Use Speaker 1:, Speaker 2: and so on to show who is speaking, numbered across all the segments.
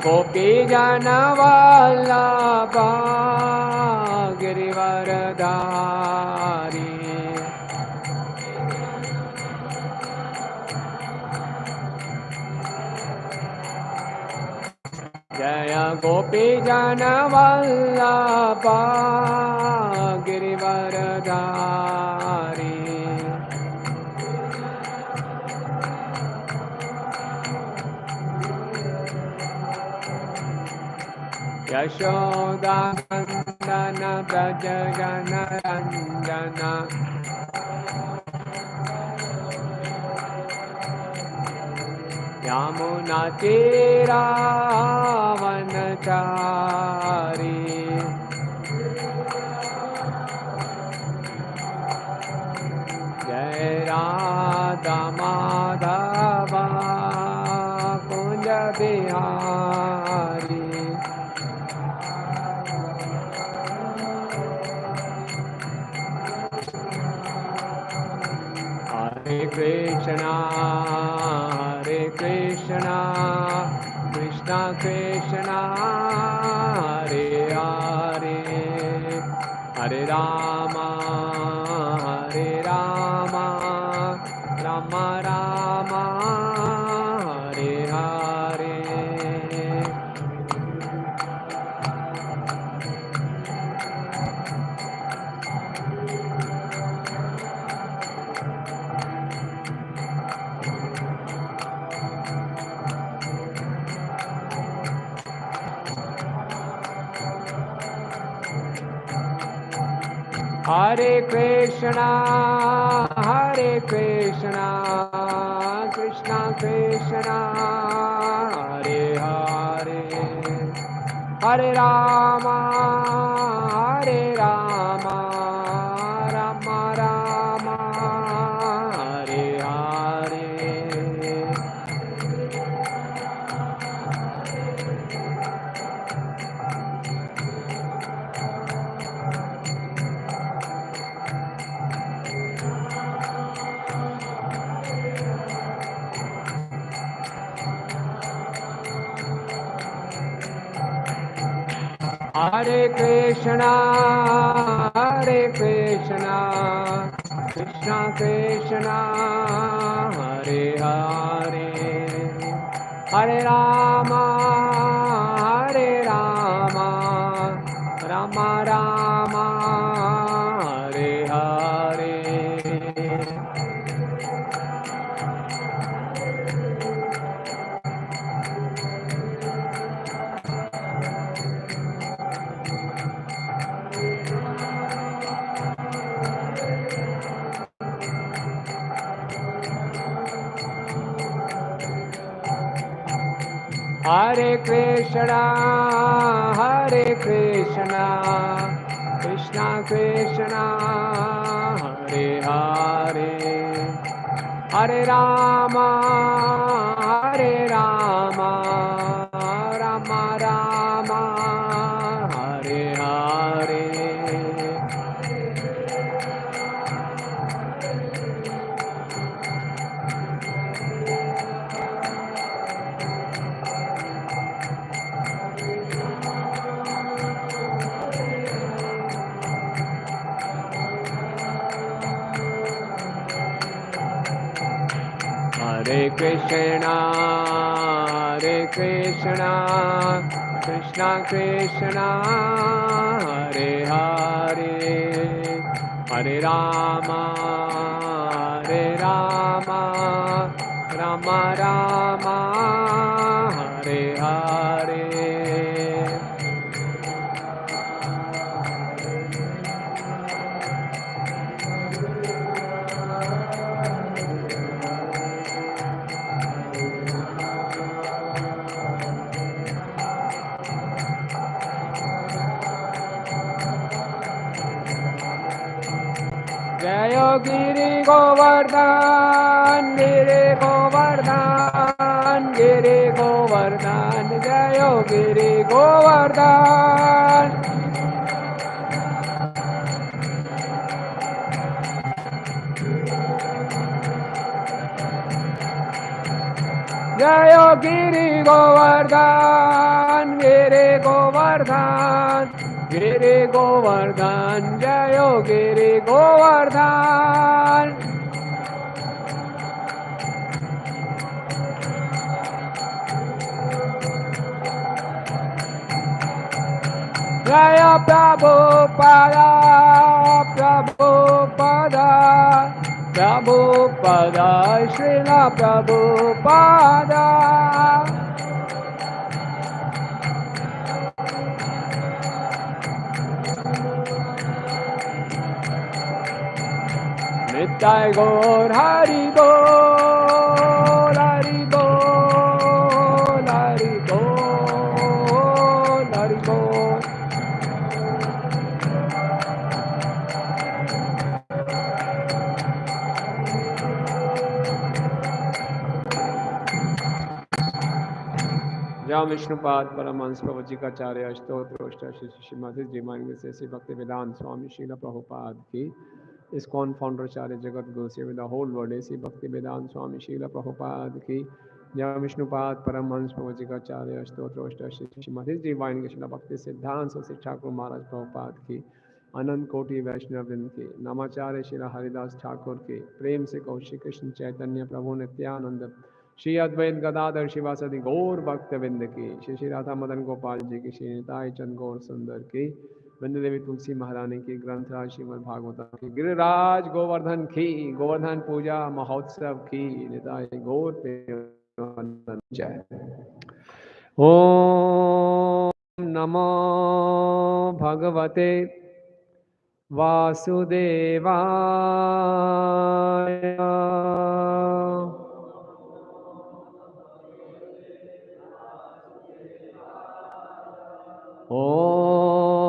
Speaker 1: गोपी जन वल्लभा गिरिवरधारी जय गोपी जन वल्लभा गिरिवरधारी यशोदानन्दन व्रज जनरञ्जन यमुनातीरावनचारी जय Radha Madhav Kunj Bihari Hare Krishna Krishna Krishna Hare Hare Hare Rama Rama Rama Hare Hare Hare Krishna Krishna Krishna Hare Hare Hare Rama Rama Rama Hare Hare Hare Krishna Krishna Krishna Hare Hare Hare Rama Rama Rama Hare Hare Hare Krishna Krishna Krishna Hare Hare Hare Rama Rama Rama Hare Hare Hare Krishna Krishna Krishna Hare Hare Hare Rama Rama Rama Hare Hare Jai Giri Govardhan Giri Govardhan Giri Govardhan Jai Giri Govardhan जय गिरि गोवर्धन गिरि गोवर्धन गिरि गोवर्धन जय गिरि गोवर्धन जय प्रभुपादा प्रभुपादा प्रभुपादा श्रील प्रभुपादा नित्य गौर हरि बोल हरि बोल हरि बोल हरि बोल जय विष्णुपाद परमहंस प्रभु जी का आचार्य अष्टोत्तर श्रीमती जीवानी से भक्ति वेदांत स्वामी श्रील प्रभुपाद की इस्कॉन फाउंडर आचार्य जगत गुरु से विद होल वर्ल्ड ऐसी भक्ति वेदांत स्वामी श्रील प्रभुपाद की जय विष्णुपाद परमहंस प्रभु जी का आचार्य अष्टोत्तर श्रीमती जीवानी श्रील भक्ति सिद्धांत श्री ठाकुर महाराज प्रभुपाद की अनंत कोटि वैष्णव वृंद की नामाचार्य श्री हरिदास ठाकुर के प्रेम से कौशिक कृष्ण चैतन्य प्रभु नित्यानंद श्री अद्वैत गदाधर शिवासदि गौर भक्त विंद की श्री श्री राधा मदन गोपाल जी की श्री निताई चंद गौर सुंदर की वृंद देवी तुलसी महारानी की ग्रंथराज श्रीमद भागवत की गिरिराज गोवर्धन की गोवर्धन पूजा महोत्सव की निताई गौर जय। ओम नमो भगवते वासुदेवाय ओम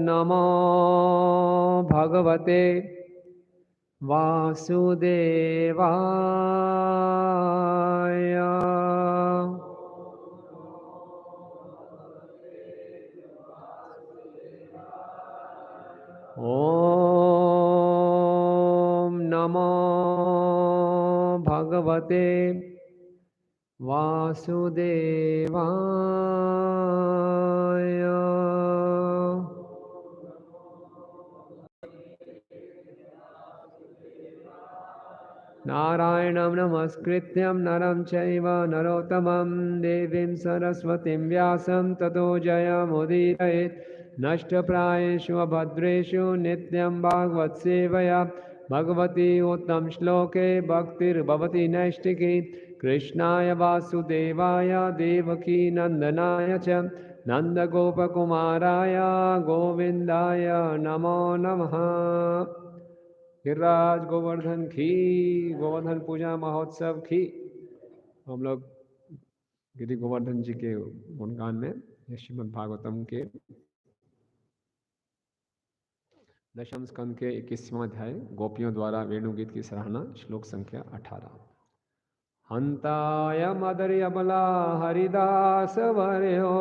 Speaker 1: नमो भगवते वासुदेवाय ओम नमो भगवते वासुदेवाय नारायणं नमस्कृत्यं नरं चैव नरोत्तमं देवीं सरस्वतीं व्यासं ततो जयमुदीरयेत् नष्टप्रायेषु अभद्रेषु नित्यं भागवत्सेवया भगवती उत्तम श्लोके भक्तिर्भवति नैष्टिकी कृष्णाय वासुदेवाय देवकी नंदनाय च नंदगोपकुमाराय गोविंदाय नमो नमः। गिरिराज गोवर्धन की गोवर्धन पूजा महोत्सव की। हम लोग गिरि गोवर्धन जी के गुणगान में श्रीमद् भागवतम के दशम स्कंद के 21वां अध्याय गोपियों द्वारा वेणुगीत की सराहना श्लोक संख्या 18। हंताय मदर्य अबला हरिदास वर्यो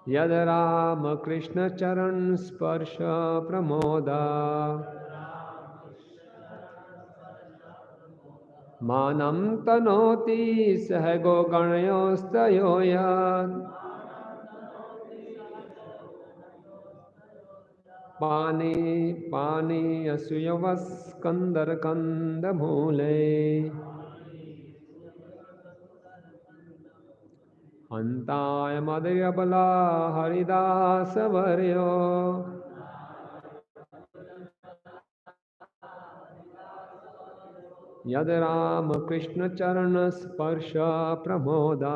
Speaker 1: यद राम कृष्ण चरण स्पर्श प्रमोदा मानं तनोति सह गो गणयोस्तयो पानी पानी असूयवस्कंदर कंद मूले हंताय मदयबला हरिदास वर्यो यद राम कृष्ण चरण स्पर्श प्रमोदा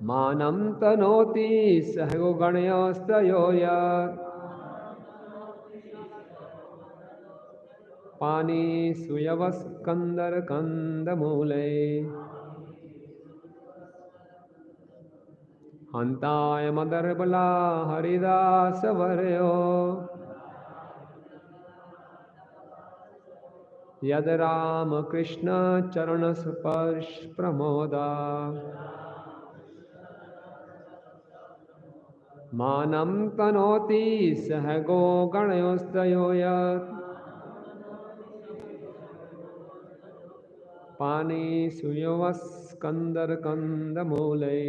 Speaker 1: मानं तनोति सहगो गणयोस्तयो पानी सुयवस्कंदर कंदमूले हंताय मदरबला हरिदास वर्यो यद राम कृष्ण चरण स्पर्श प्रमोदा मानं तनोति सह गो गणयोस्तयो यत् पाने सुयवस्कन्दर्कन्दमूलै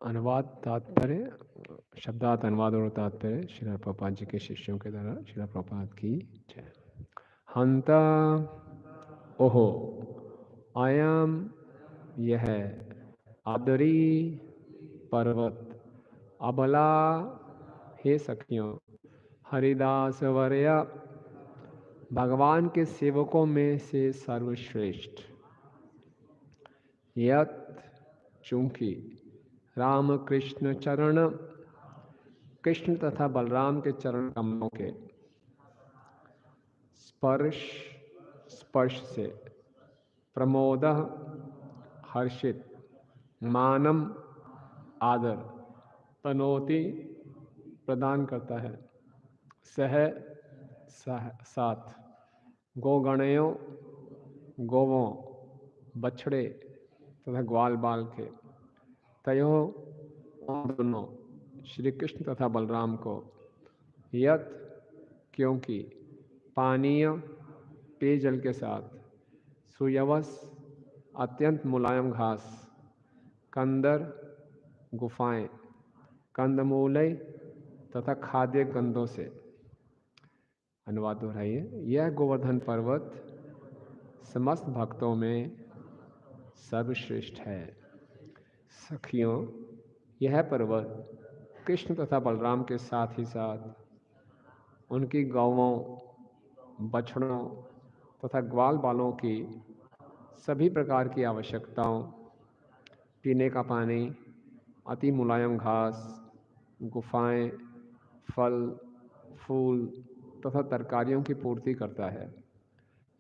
Speaker 1: अनुवाद तात्पर्य शब्दार्थ अनुवाद और तात्पर्य श्रील प्रभुपाद जी के शिष्यों के द्वारा श्रील प्रभुपाद की जय। हंता ओहो आयाम यह आदरी पर्वत अबला हे सखियों हरिदास वर्या भगवान के सेवकों में से सर्वश्रेष्ठ यत चूंकि राम कृष्ण चरण कृष्ण तथा बलराम के चरण कमलों के स्पर्श से प्रमोद हर्षित मानम आदर तनोति प्रदान करता है साथ गोगणयों गोवों बछड़े तथा ग्वाल बाल के तयो दोनों श्री कृष्ण तथा बलराम को यत क्योंकि पानीय पेयजल के साथ सुयवस अत्यंत मुलायम घास कंदर गुफाएं कंदमूलय तथा खाद्य गंधों से। अनुवाद दोहराइए। यह गोवर्धन पर्वत समस्त भक्तों में सर्वश्रेष्ठ है। सखियों यह पर्वत कृष्ण तथा बलराम के साथ ही साथ उनकी गौवों बछड़ों तथा ग्वाल बालों की सभी प्रकार की आवश्यकताओं पीने का पानी अति मुलायम घास गुफाएं फल फूल तथा तरकारियों की पूर्ति करता है।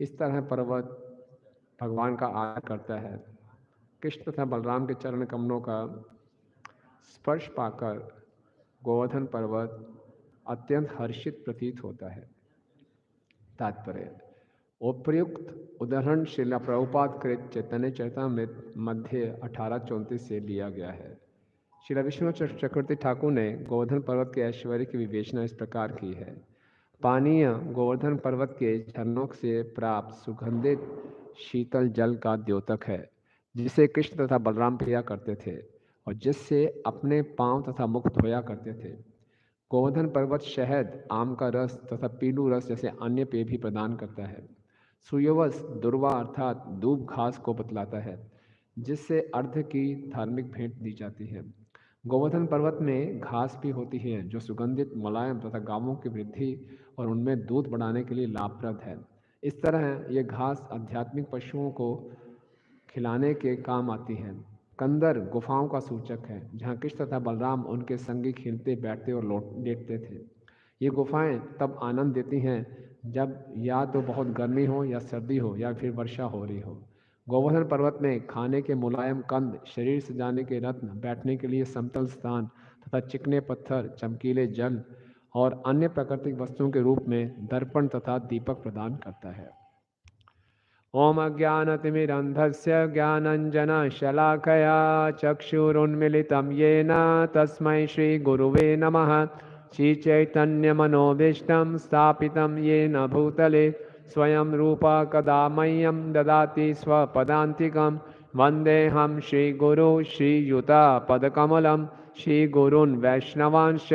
Speaker 1: इस तरह पर्वत भगवान का आदर करता है। कृष्ण तथा बलराम के चरण कमलों का स्पर्श पाकर गोवर्धन पर्वत अत्यंत हर्षित प्रतीत होता है। तात्पर्य उपयुक्त उदाहरण श्रीला प्रभुपाद कृत चैतन्य चरितमृत मध्य 1834 से लिया गया है। श्री विष्णु चक्रवर्ती ठाकुर ने गोवर्धन पर्वत के ऐश्वर्य की विवेचना इस प्रकार की है। पानीय गोवर्धन पर्वत के झरनों से प्राप्त सुगंधित शीतल जल का द्योतक है, जिसे कृष्ण तथा बलराम पिया करते थे और जिससे अपने पांव तथा मुख धोया करते थे। गोवर्धन पर्वत शहद, आम का रस तथा पीलू रस जैसे अन्य पेय भी प्रदान करता है। सूर्यवश दुर्वा अर्थात दूब घास को बतलाता है, जिससे अर्ध की धार्मिक भेंट दी जाती है। गोवर्धन पर्वत में घास भी होती है जो सुगंधित, मुलायम तथा गावों की वृद्धि और उनमें दूध बढ़ाने के लिए लाभप्रद है। इस तरह ये घास आध्यात्मिक पशुओं को खिलाने के काम आती है। कंदर गुफाओं का सूचक है, जहाँ कृष्ण तथा बलराम उनके संगी खेलते, बैठते और लेटते थे। ये गुफाएं तब आनंद देती हैं जब या तो बहुत गर्मी हो या सर्दी हो या फिर वर्षा हो रही हो। गोवर्धन पर्वत में खाने के मुलायम कंद, शरीर सजाने के रत्न, बैठने के लिए समतल स्थान तथा चिकने पत्थर, चमकीले जल और अन्य प्राकृतिक वस्तुओं के रूप में दर्पण तथा दीपक प्रदान करता है। ओम अज्ञानतिमिरन्धस्य ज्ञानञ्जनशलाकया चक्षुरुन्मिलितं येन तस्मै श्रीगुरुवे नमः। श्रीचैतन्यमनोभीष्टं स्थापितं येन भूतले स्वयं रूपा कदा मह्यं ददाति स्वपदान्तिकं। वन्देऽहं श्रीगुरो श्रीयुतापदकमलं श्रीगुरून् वैष्णवांश्च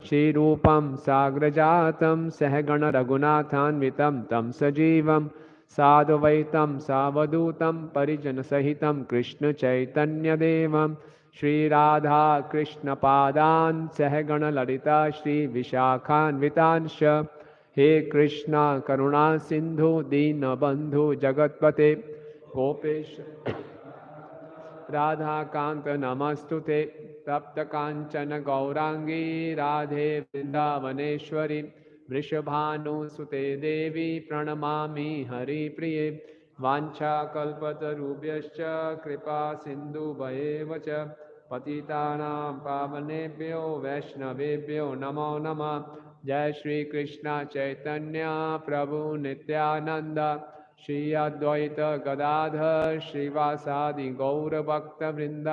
Speaker 1: श्रीरूपं साग्रजातं सहगणरघुनाथान्वितं तं सजीवं साधुवैतं सावधूतं परिजनसहितं कृष्णचैतन्यदेवं श्रीराधा कृष्णपादान् सहगणललिता श्रीविशाखान्वितांश्च। हे कृष्ण करुणा सिंधु दीनबंधु जगत्पते गोपेश राधाकांत नमस्तुते। तप्त कांचन गौरांगी राधे वृंदावनेश्वरी वृषभानुसुते देवी प्रणमामि हरिप्रिये। वाञ्छाकल्पतरुभ्यश्च कृपा सिन्धुभ्येव च पतितानां पावनेभ्यो वैष्णवेभ्यो नमो नमः। जय श्री कृष्ण चैतन्य प्रभु नित्यानंद श्री अद्वैत गदाधर श्रीवासादि गौरभक्तवृंद।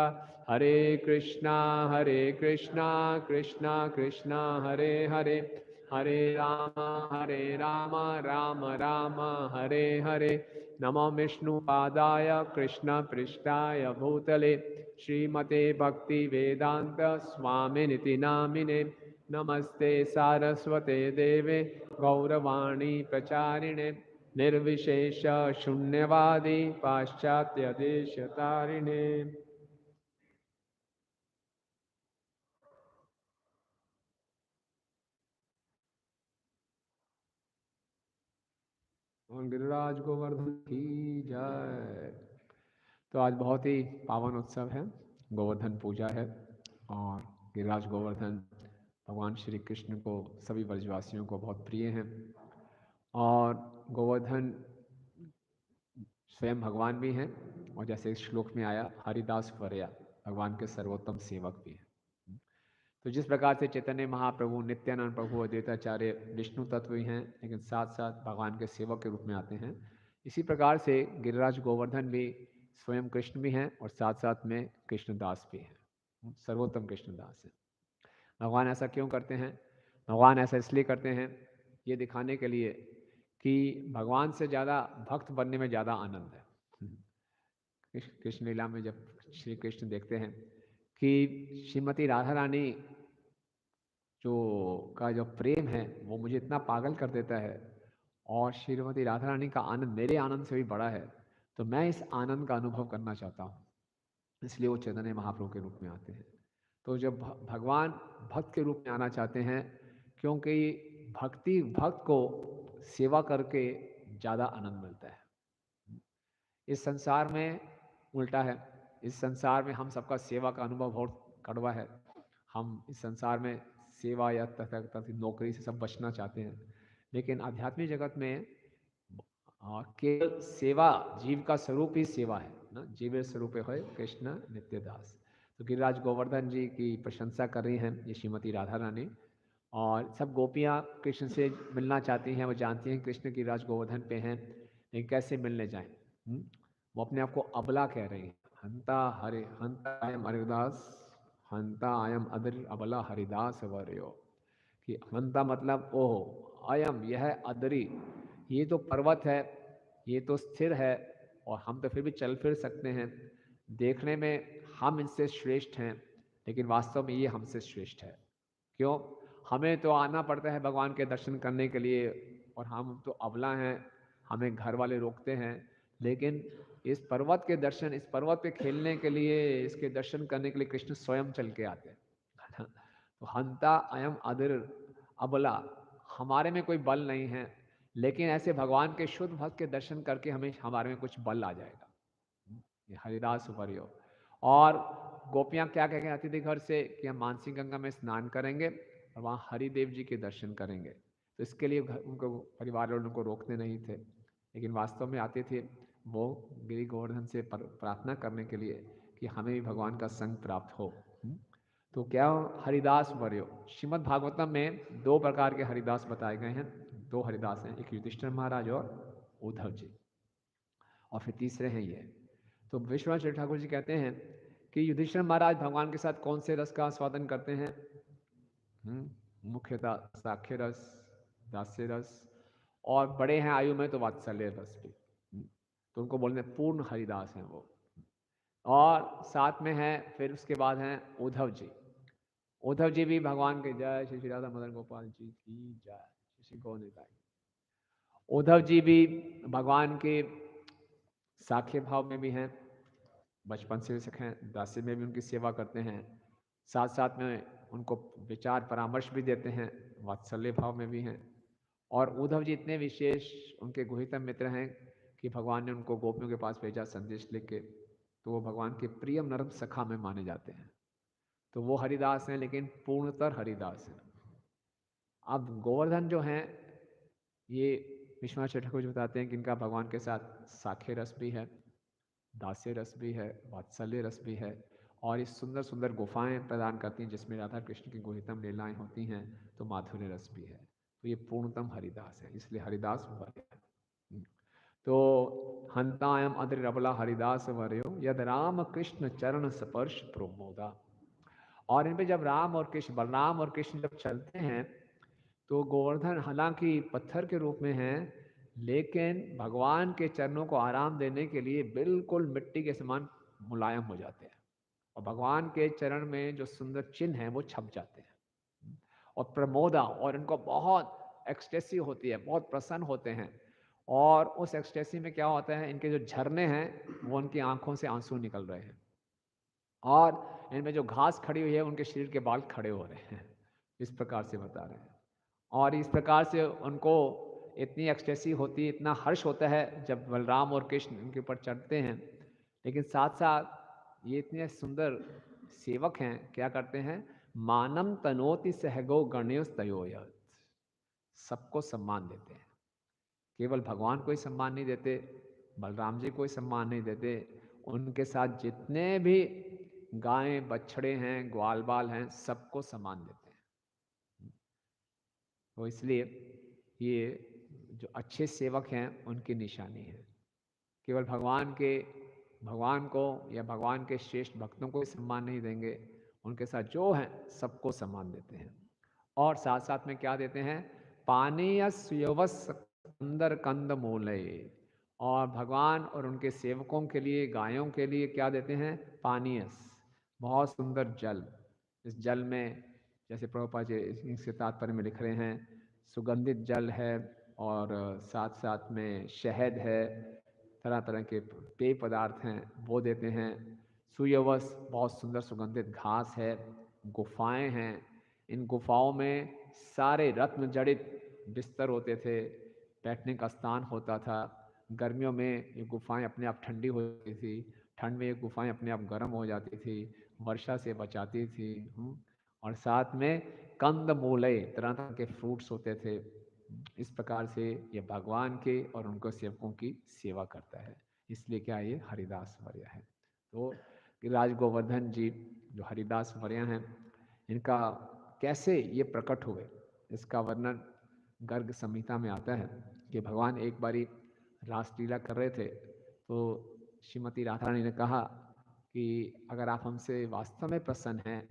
Speaker 1: हरे कृष्णा कृष्णा कृष्णा हरे हरे, हरे राम राम राम हरे हरे। नमो विष्णुपादाय कृष्ण पृष्ठाय भूतले श्रीमते भक्ति वेदांत स्वामिनिति नामिने। नमस्ते सारस्वते देवे गौरवाणी प्रचारिणे निर्विशेष शून्यवादी पाश्चात्य देश तारिणे। गिरिराज गोवर्धन की जय। तो आज बहुत ही पावन उत्सव है, गोवर्धन पूजा है और गिरिराज गोवर्धन भगवान श्री कृष्ण को सभी ब्रजवासियों को बहुत प्रिय हैं। और गोवर्धन स्वयं भगवान भी हैं और जैसे इस श्लोक में आया हरिदास वरया भगवान के सर्वोत्तम सेवक भी हैं। तो जिस प्रकार से चैतन्य महाप्रभु, नित्यानंद प्रभु, अद्वैताचार्य विष्णु तत्व ही हैं लेकिन साथ साथ भगवान के सेवक के रूप में आते हैं, इसी प्रकार से गिरिराज गोवर्धन भी स्वयं कृष्ण भी हैं और साथ साथ में कृष्णदास भी हैं, सर्वोत्तम कृष्णदास हैं। भगवान ऐसा क्यों करते हैं? भगवान ऐसा इसलिए करते हैं ये दिखाने के लिए कि भगवान से ज़्यादा भक्त बनने में ज़्यादा आनंद है। कृष्ण लीला में जब श्री कृष्ण देखते हैं कि श्रीमती राधा रानी जो प्रेम है वो मुझे इतना पागल कर देता है और श्रीमती राधा रानी का आनंद मेरे आनंद से भी बड़ा है, तो मैं इस आनंद का अनुभव करना चाहता हूँ। इसलिए वो चैतन्य महाप्रभु के रूप में आते हैं। तो जब भगवान भक्त के रूप में आना चाहते हैं, क्योंकि भक्त को सेवा करके ज़्यादा आनंद मिलता है। इस संसार में उल्टा है, इस संसार में हम सबका सेवा का अनुभव बहुत कड़वा है। हम इस संसार में सेवा या तथा नौकरी से सब बचना चाहते हैं, लेकिन आध्यात्मिक जगत में केवल सेवा जीव का स्वरूप ही सेवा है ना। जीव स्वरूप है कृष्ण नित्यदास। तो गिरिराज गोवर्धन जी की प्रशंसा कर रही हैं ये श्रीमती राधा रानी, और सब गोपियाँ कृष्ण से मिलना चाहती हैं। वो जानती हैं कृष्ण गिरिराज गोवर्धन पे हैं, लेकिन कैसे मिलने जाएं? वो अपने आप को अबला कह रही हैं। हंता आयम हरिदास, हंता आयम अदर अबला हरिदास वर्यो। कि हंता मतलब ओह, आयम यह अदरी, ये तो पर्वत है, ये तो स्थिर है, और हम तो फिर भी चल फिर सकते हैं। देखने में हम इनसे श्रेष्ठ हैं, लेकिन वास्तव में ये हमसे श्रेष्ठ है। क्यों? हमें तो आना पड़ता है भगवान के दर्शन करने के लिए, और हम तो अबला हैं, हमें घर वाले रोकते हैं। लेकिन इस पर्वत के दर्शन, इस पर्वत पे खेलने के लिए, इसके दर्शन करने के लिए कृष्ण स्वयं चल के आते हैं। तो हंता अयम अदर अबला, हमारे में कोई बल नहीं है, लेकिन ऐसे भगवान के शुद्ध भक्त के दर्शन करके हमें हमारे में कुछ बल आ जाएगा। ये हरिदास वर्यो। और गोपियाँ क्या कह के आती थी घर से कि हम मानसी गंगा में स्नान करेंगे और वहाँ हरिदेव जी के दर्शन करेंगे। तो इसके लिए उनको परिवार वालों को रोकते नहीं थे, लेकिन वास्तव में आते थे वो गिरि गोवर्धन से प्रार्थना करने के लिए कि हमें भी भगवान का संग प्राप्त हो। तो क्या हरिदास वर्यो। श्रीमद् भागवतम में दो प्रकार के हरिदास बताए गए हैं। दो हरिदास हैं, एक युधिष्ठिर महाराज और उद्धव जी, और फिर तीसरे हैं ये। तो विश्वनाथ ठाकुर जी कहते हैं कि युधिष्ठिर महाराज भगवान के साथ कौन से रस का आस्वादन करते हैं? मुख्यतः साख्य रस, दास्य रस, और बड़े हैं आयु में तो वात्सल्य रस भी। तो उनको बोलते हैं पूर्ण हरिदास हैं वो। और साथ में है, फिर उसके बाद हैं उद्धव जी। उद्धव जी भी भगवान के, जय श्री श्री राधा मदन गोपाल जी की जय, श्री गौ निताई। उद्धव जी भी भगवान के साख्य भाव में भी हैं, बचपन से सिख हैं, दासी में भी उनकी सेवा करते हैं, साथ साथ में उनको विचार परामर्श भी देते हैं, वात्सल्य भाव में भी हैं। और उद्धव जी इतने विशेष उनके गुहितम मित्र हैं कि भगवान ने उनको गोपियों के पास भेजा संदेश लिख के, तो वो भगवान के प्रियम नरम सखा में माने जाते हैं। तो वो हरिदास हैं, लेकिन पूर्णतर हरिदास हैं। अब गोवर्धन जो हैं, ये विश्वनाथ ठाकुर जी बताते हैं कि इनका भगवान के साथ साख्य रस भी है, दास्य रस भी है, वात्सल्य रस भी है, और ये सुंदर सुंदर गुफाएं प्रदान करती हैं जिसमें राधा कृष्ण की गुहितम लीलाएं होती हैं, तो माधुर्य रस भी है। तो ये पूर्णतम हरिदास है, इसलिए हरिदास वर्य है। तो हंतायम अद्र रबला हरिदास वर्यो यद राम कृष्ण चरण स्पर्श प्रमोदा। और इन पे जब राम और कृष्ण, बलराम और कृष्ण जब चलते हैं, तो गोवर्धन हालांकि पत्थर के रूप में हैं, लेकिन भगवान के चरणों को आराम देने के लिए बिल्कुल मिट्टी के समान मुलायम हो जाते हैं, और भगवान के चरण में जो सुंदर चिन्ह हैं वो छप जाते हैं। और प्रमोदा, और इनको बहुत एक्सटेसी होती है, बहुत प्रसन्न होते हैं। और उस एक्सटेसी में क्या होता है, इनके जो झरने हैं वो उनकी आंखों से आंसू निकल रहे हैं, और इनमें जो घास खड़ी हुई है उनके शरीर के बाल खड़े हो रहे हैं। इस प्रकार से बता रहे हैं। और इस प्रकार से उनको इतनी एक्सटेसी होती है, इतना हर्ष होता है जब बलराम और कृष्ण उनके ऊपर चढ़ते हैं। लेकिन साथ साथ ये इतने सुंदर सेवक हैं, क्या करते हैं, मानम तनोति सहगो गणेश तयोयत, सबको सम्मान देते हैं। केवल भगवान को ही सम्मान नहीं देते, बलराम जी को ही सम्मान नहीं देते, उनके साथ जितने भी गायें बछड़े हैं, ग्वाल बाल हैं, सबको सम्मान देते हैं। तो इसलिए ये जो अच्छे सेवक हैं उनकी निशानी है। केवल भगवान को या भगवान के श्रेष्ठ भक्तों को सम्मान नहीं देंगे, उनके साथ जो हैं सबको सम्मान देते हैं। और साथ साथ में क्या देते हैं, पानीय सुयवस कंदर कंद मूले। और भगवान और उनके सेवकों के लिए, गायों के लिए क्या देते हैं, पानीयस, बहुत सुंदर जल। इस जल में, जैसे प्रभुपाद जी इसके तात्पर्य में लिख रहे हैं, सुगंधित जल है, और साथ साथ में शहद है, तरह तरह के पेय पदार्थ हैं वो देते हैं। सुयवस, बहुत सुंदर सुगंधित घास है। गुफाएं हैं, इन गुफाओं में सारे रत्न जड़ित बिस्तर होते थे, बैठने का स्थान होता था। गर्मियों में ये गुफाएं अपने आप ठंडी हो जाती थी, ठंड में ये गुफाएं अपने आप गर्म हो जाती थी, वर्षा से बचाती थी। और साथ में कंद मूले, तरह तरह के फ्रूट्स होते थे। इस प्रकार से ये भगवान के और उनको सेवकों की सेवा करता है, इसलिए क्या ये हरिदास वर्य है। तो गिरिराज गोवर्धन जी जो हरिदास वर्य हैं, इनका कैसे ये प्रकट हुए, इसका वर्णन गर्ग संहिता में आता है कि भगवान एक बारी रासलीला कर रहे थे, तो श्रीमती राधा रानी ने कहा कि अगर आप हमसे वास्तव में प्रसन्न हैं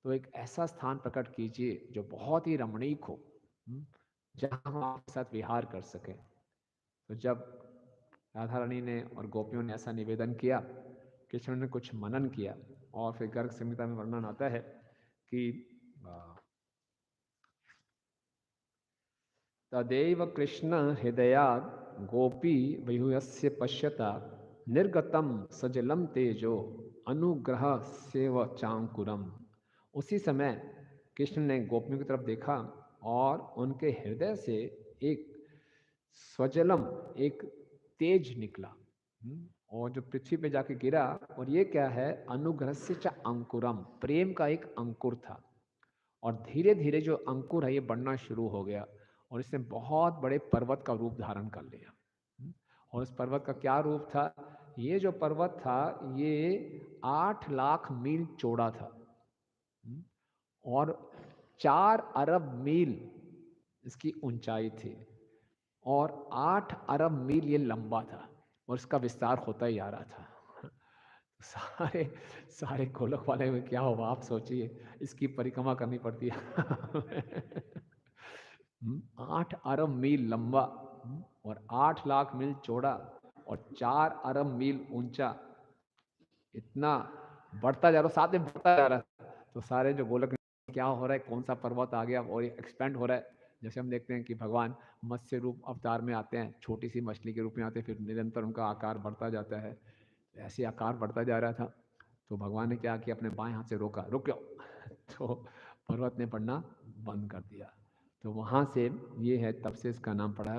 Speaker 1: तो एक ऐसा स्थान प्रकट कीजिए जो बहुत ही रमणीक हो, जहाँ हम आपके साथ विहार कर सकें। तो जब राधा रानी ने और गोपियों ने ऐसा निवेदन किया, कृष्ण ने कुछ मनन किया और फिर गर्ग संहिता में वर्णन आता है कि तदेव कृष्ण हृदयात् गोपी व्यूहस्य पश्यता निर्गतम सजलम तेजो अनुग्रह सेव चांकुरम। उसी समय कृष्ण ने गोपियों की तरफ देखा और उनके हृदय से एक स्वजलम, एक तेज निकला, और जो पृथ्वी पे जाके गिरा। और ये क्या है? अनुग्रह से च अंकुरम, प्रेम का एक अंकुर था। और धीरे धीरे जो अंकुर है ये बढ़ना शुरू हो गया और इसने बहुत बड़े पर्वत का रूप धारण कर लिया। और उस पर्वत का क्या रूप था? ये जो पर्वत था ये 8 लाख मील चौड़ा था और 4 अरब मील इसकी ऊंचाई थी और 8 अरब मील ये लंबा था और इसका विस्तार होता ही आ रहा था। सारे सारे गोलक वाले में क्या होगा आप सोचिए, इसकी परिक्रमा करनी पड़ती है। 8 अरब मील लंबा और 8 लाख मील चौड़ा और 4 अरब मील ऊंचा, इतना बढ़ता जा रहा, साथ में बढ़ता जा रहा है। तो सारे जो गोलक क्या हो रहा है, कौन सा पर्वत आ गया और एक्सपेंड हो रहा है। जैसे हम देखते हैं कि भगवान मत्स्य रूप अवतार में आते हैं, छोटी सी मछली के रूप में आते हैं, फिर निरंतर उनका आकार बढ़ता जाता है। ऐसे आकार बढ़ता जा रहा था तो भगवान ने क्या किया, अपने बाएं हाथ से रोका, रुक जाओ। तो पर्वत ने बढ़ना बंद कर दिया। तो वहाँ से ये है, तब से इसका नाम पड़ा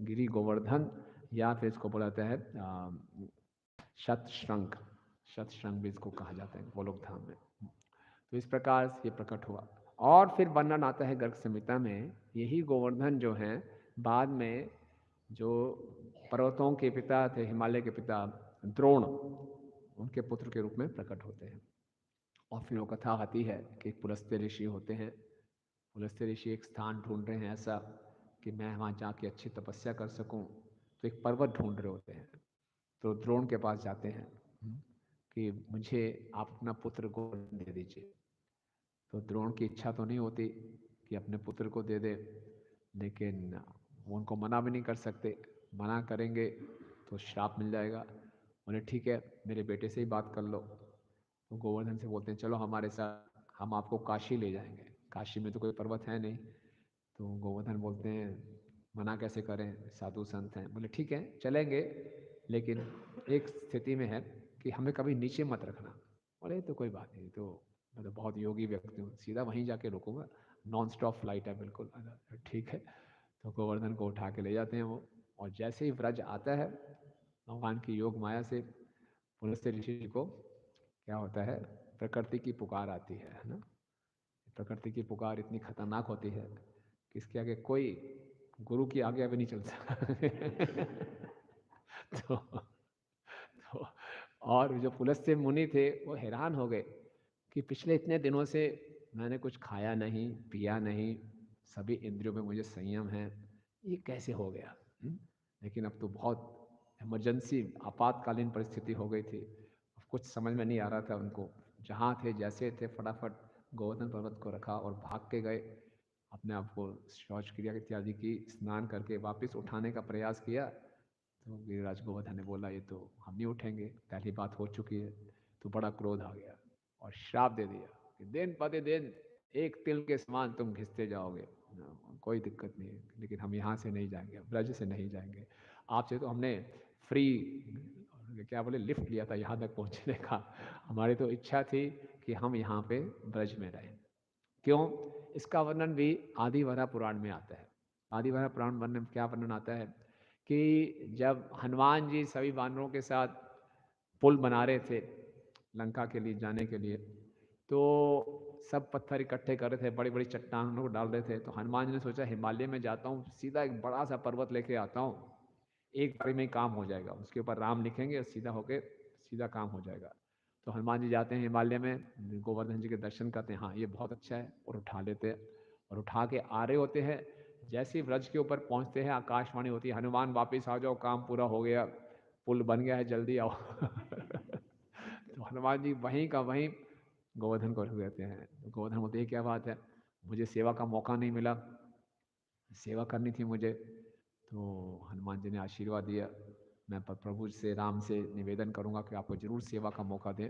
Speaker 1: गिरी गोवर्धन, या फिर इसको बोला जाता है शतशृंग। शतशृंग भी इसको कहा जाता है गोलोक धाम में। तो इस प्रकार से ये प्रकट हुआ। और फिर वर्णन आता है गर्ग संहिता में, यही गोवर्धन जो हैं बाद में जो पर्वतों के पिता थे, हिमालय के पिता द्रोण, उनके पुत्र के रूप में प्रकट होते हैं। और फिर वो कथा आती है कि पुलस्त्य ऋषि होते हैं। पुलस्त्य ऋषि एक स्थान ढूंढ रहे हैं ऐसा कि मैं वहाँ जाके अच्छी तपस्या कर सकूं, तो एक पर्वत ढूंढ रहे होते हैं। तो द्रोण के पास जाते हैं कि मुझे आप अपना पुत्र को दे दीजिए। तो द्रोण की इच्छा तो नहीं होती कि अपने पुत्र को दे दे, लेकिन वो उनको मना भी नहीं कर सकते, मना करेंगे तो श्राप मिल जाएगा। बोले ठीक है, मेरे बेटे से ही बात कर लो। तो गोवर्धन से बोलते हैं चलो हमारे साथ, हम आपको काशी ले जाएंगे। काशी में तो कोई पर्वत है नहीं। तो गोवर्धन बोलते हैं मना कैसे करें, साधु संत हैं। बोले ठीक है चलेंगे, लेकिन एक स्थिति में है कि हमें कभी नीचे मत रखना। बोले तो कोई बात नहीं, तो मैं तो बहुत योगी व्यक्ति हूँ, सीधा वहीं जाके रुकूंगा, नॉन स्टॉप फ्लाइट है बिल्कुल। ठीक है। तो गोवर्धन को उठा के ले जाते हैं वो। और जैसे ही व्रज आता है, भगवान की योग माया से पुलस्त्य ऋषि को क्या होता है, प्रकृति की पुकार आती है ना। प्रकृति की पुकार इतनी खतरनाक होती है कि इसके आगे कोई गुरु की आज्ञा भी नहीं चल सकता। तो और जो पुलस्त्य मुनि थे वो हैरान हो गए कि पिछले इतने दिनों से मैंने कुछ खाया नहीं, पिया नहीं, सभी इंद्रियों में मुझे संयम है, ये कैसे हो गया। लेकिन अब तो बहुत इमरजेंसी, आपातकालीन परिस्थिति हो गई थी। कुछ समझ में नहीं आ रहा था उनको। जहाँ थे जैसे थे, फटाफट गोवर्धन पर्वत को रखा और भाग के गए। अपने आप को शौच क्रिया इत्यादि की, स्नान करके वापस उठाने का प्रयास किया। तो गिरिराज गोवर्धन ने बोला ये तो हम नहीं उठेंगे, पहली बात हो चुकी है। तो बड़ा क्रोध आ गया और श्राप दे दिया कि दिन प्रतिदिन एक तिल के समान तुम घिसते जाओगे, कोई दिक्कत नहीं है, लेकिन हम यहाँ से नहीं जाएंगे, ब्रज से नहीं जाएंगे। आपसे तो हमने फ्री क्या बोले लिफ्ट लिया था यहाँ तक पहुँचने का, हमारी तो इच्छा थी कि हम यहाँ पे ब्रज में रहें। क्यों? इसका वर्णन भी आदिवरा पुराण में आता है। आदिवरा पुराण वर्णन क्या वर्णन आता है कि जब हनुमान जी सभी वानरों के साथ पुल बना रहे थे लंका के लिए जाने के लिए, तो सब पत्थर इकट्ठे कर रहे थे, बड़ी बड़ी चट्टानों को डाल रहे थे। तो हनुमान जी ने सोचा हिमालय में जाता हूँ, सीधा एक बड़ा सा पर्वत लेके आता हूँ, एक बारी में ही काम हो जाएगा, उसके ऊपर राम लिखेंगे और सीधा होके सीधा काम हो जाएगा। तो हनुमान जी जाते हैं हिमालय में, गोवर्धन जी के दर्शन करते हैं, हाँ ये बहुत अच्छा है, और उठा लेते हैं। और उठा के आ रहे होते हैं, जैसे ही व्रज के ऊपर पहुंचते हैं आकाशवाणी होती है, हनुमान वापस आ जाओ, काम पूरा हो गया, पुल बन गया है, जल्दी आओ। तो हनुमान जी वहीं का वहीं गोवर्धन को रख देते हैं। तो गोवर्धन बोलते हैं क्या बात है, मुझे सेवा का मौका नहीं मिला, सेवा करनी थी मुझे। तो हनुमान जी ने आशीर्वाद दिया, मैं प्रभु से राम से निवेदन करूंगा कि आपको जरूर सेवा का मौका दे।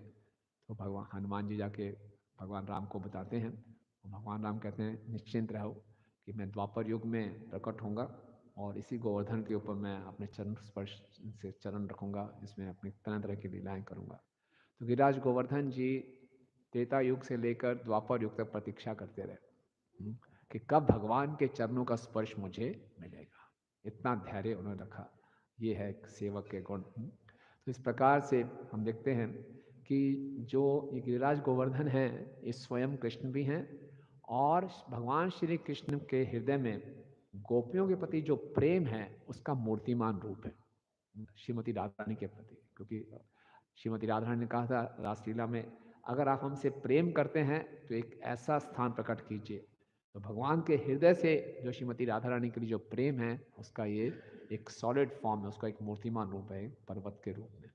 Speaker 1: तो भगवान हनुमान जी जाके भगवान राम को बताते हैं। तो भगवान राम कहते हैं निश्चिंत रहो कि मैं द्वापर युग में प्रकट होऊंगा और इसी गोवर्धन के ऊपर मैं अपने चरण स्पर्श से चरण रखूंगा, इसमें अपनी तरह तरह की लीलाएं करूंगा। तो गिरिराज गोवर्धन जी त्रेता युग से लेकर द्वापर युग तक प्रतीक्षा करते रहे कि कब भगवान के चरणों का स्पर्श मुझे मिलेगा। इतना धैर्य उन्होंने रखा। ये है सेवक के गुण। तो इस प्रकार से हम देखते हैं कि जो ये गिरिराज गोवर्धन हैं ये स्वयं कृष्ण भी हैं और भगवान श्री कृष्ण के हृदय में गोपियों के प्रति जो प्रेम है उसका मूर्तिमान रूप है श्रीमती राधा रानी के प्रति। क्योंकि श्रीमती राधा रानी ने कहा था रासलीला में, अगर आप हमसे प्रेम करते हैं तो एक ऐसा स्थान प्रकट कीजिए। तो भगवान के हृदय से जो श्रीमती राधा रानी के लिए जो प्रेम है उसका ये एक सॉलिड फॉर्म है, उसका एक मूर्तिमान रूप है पर्वत के रूप में।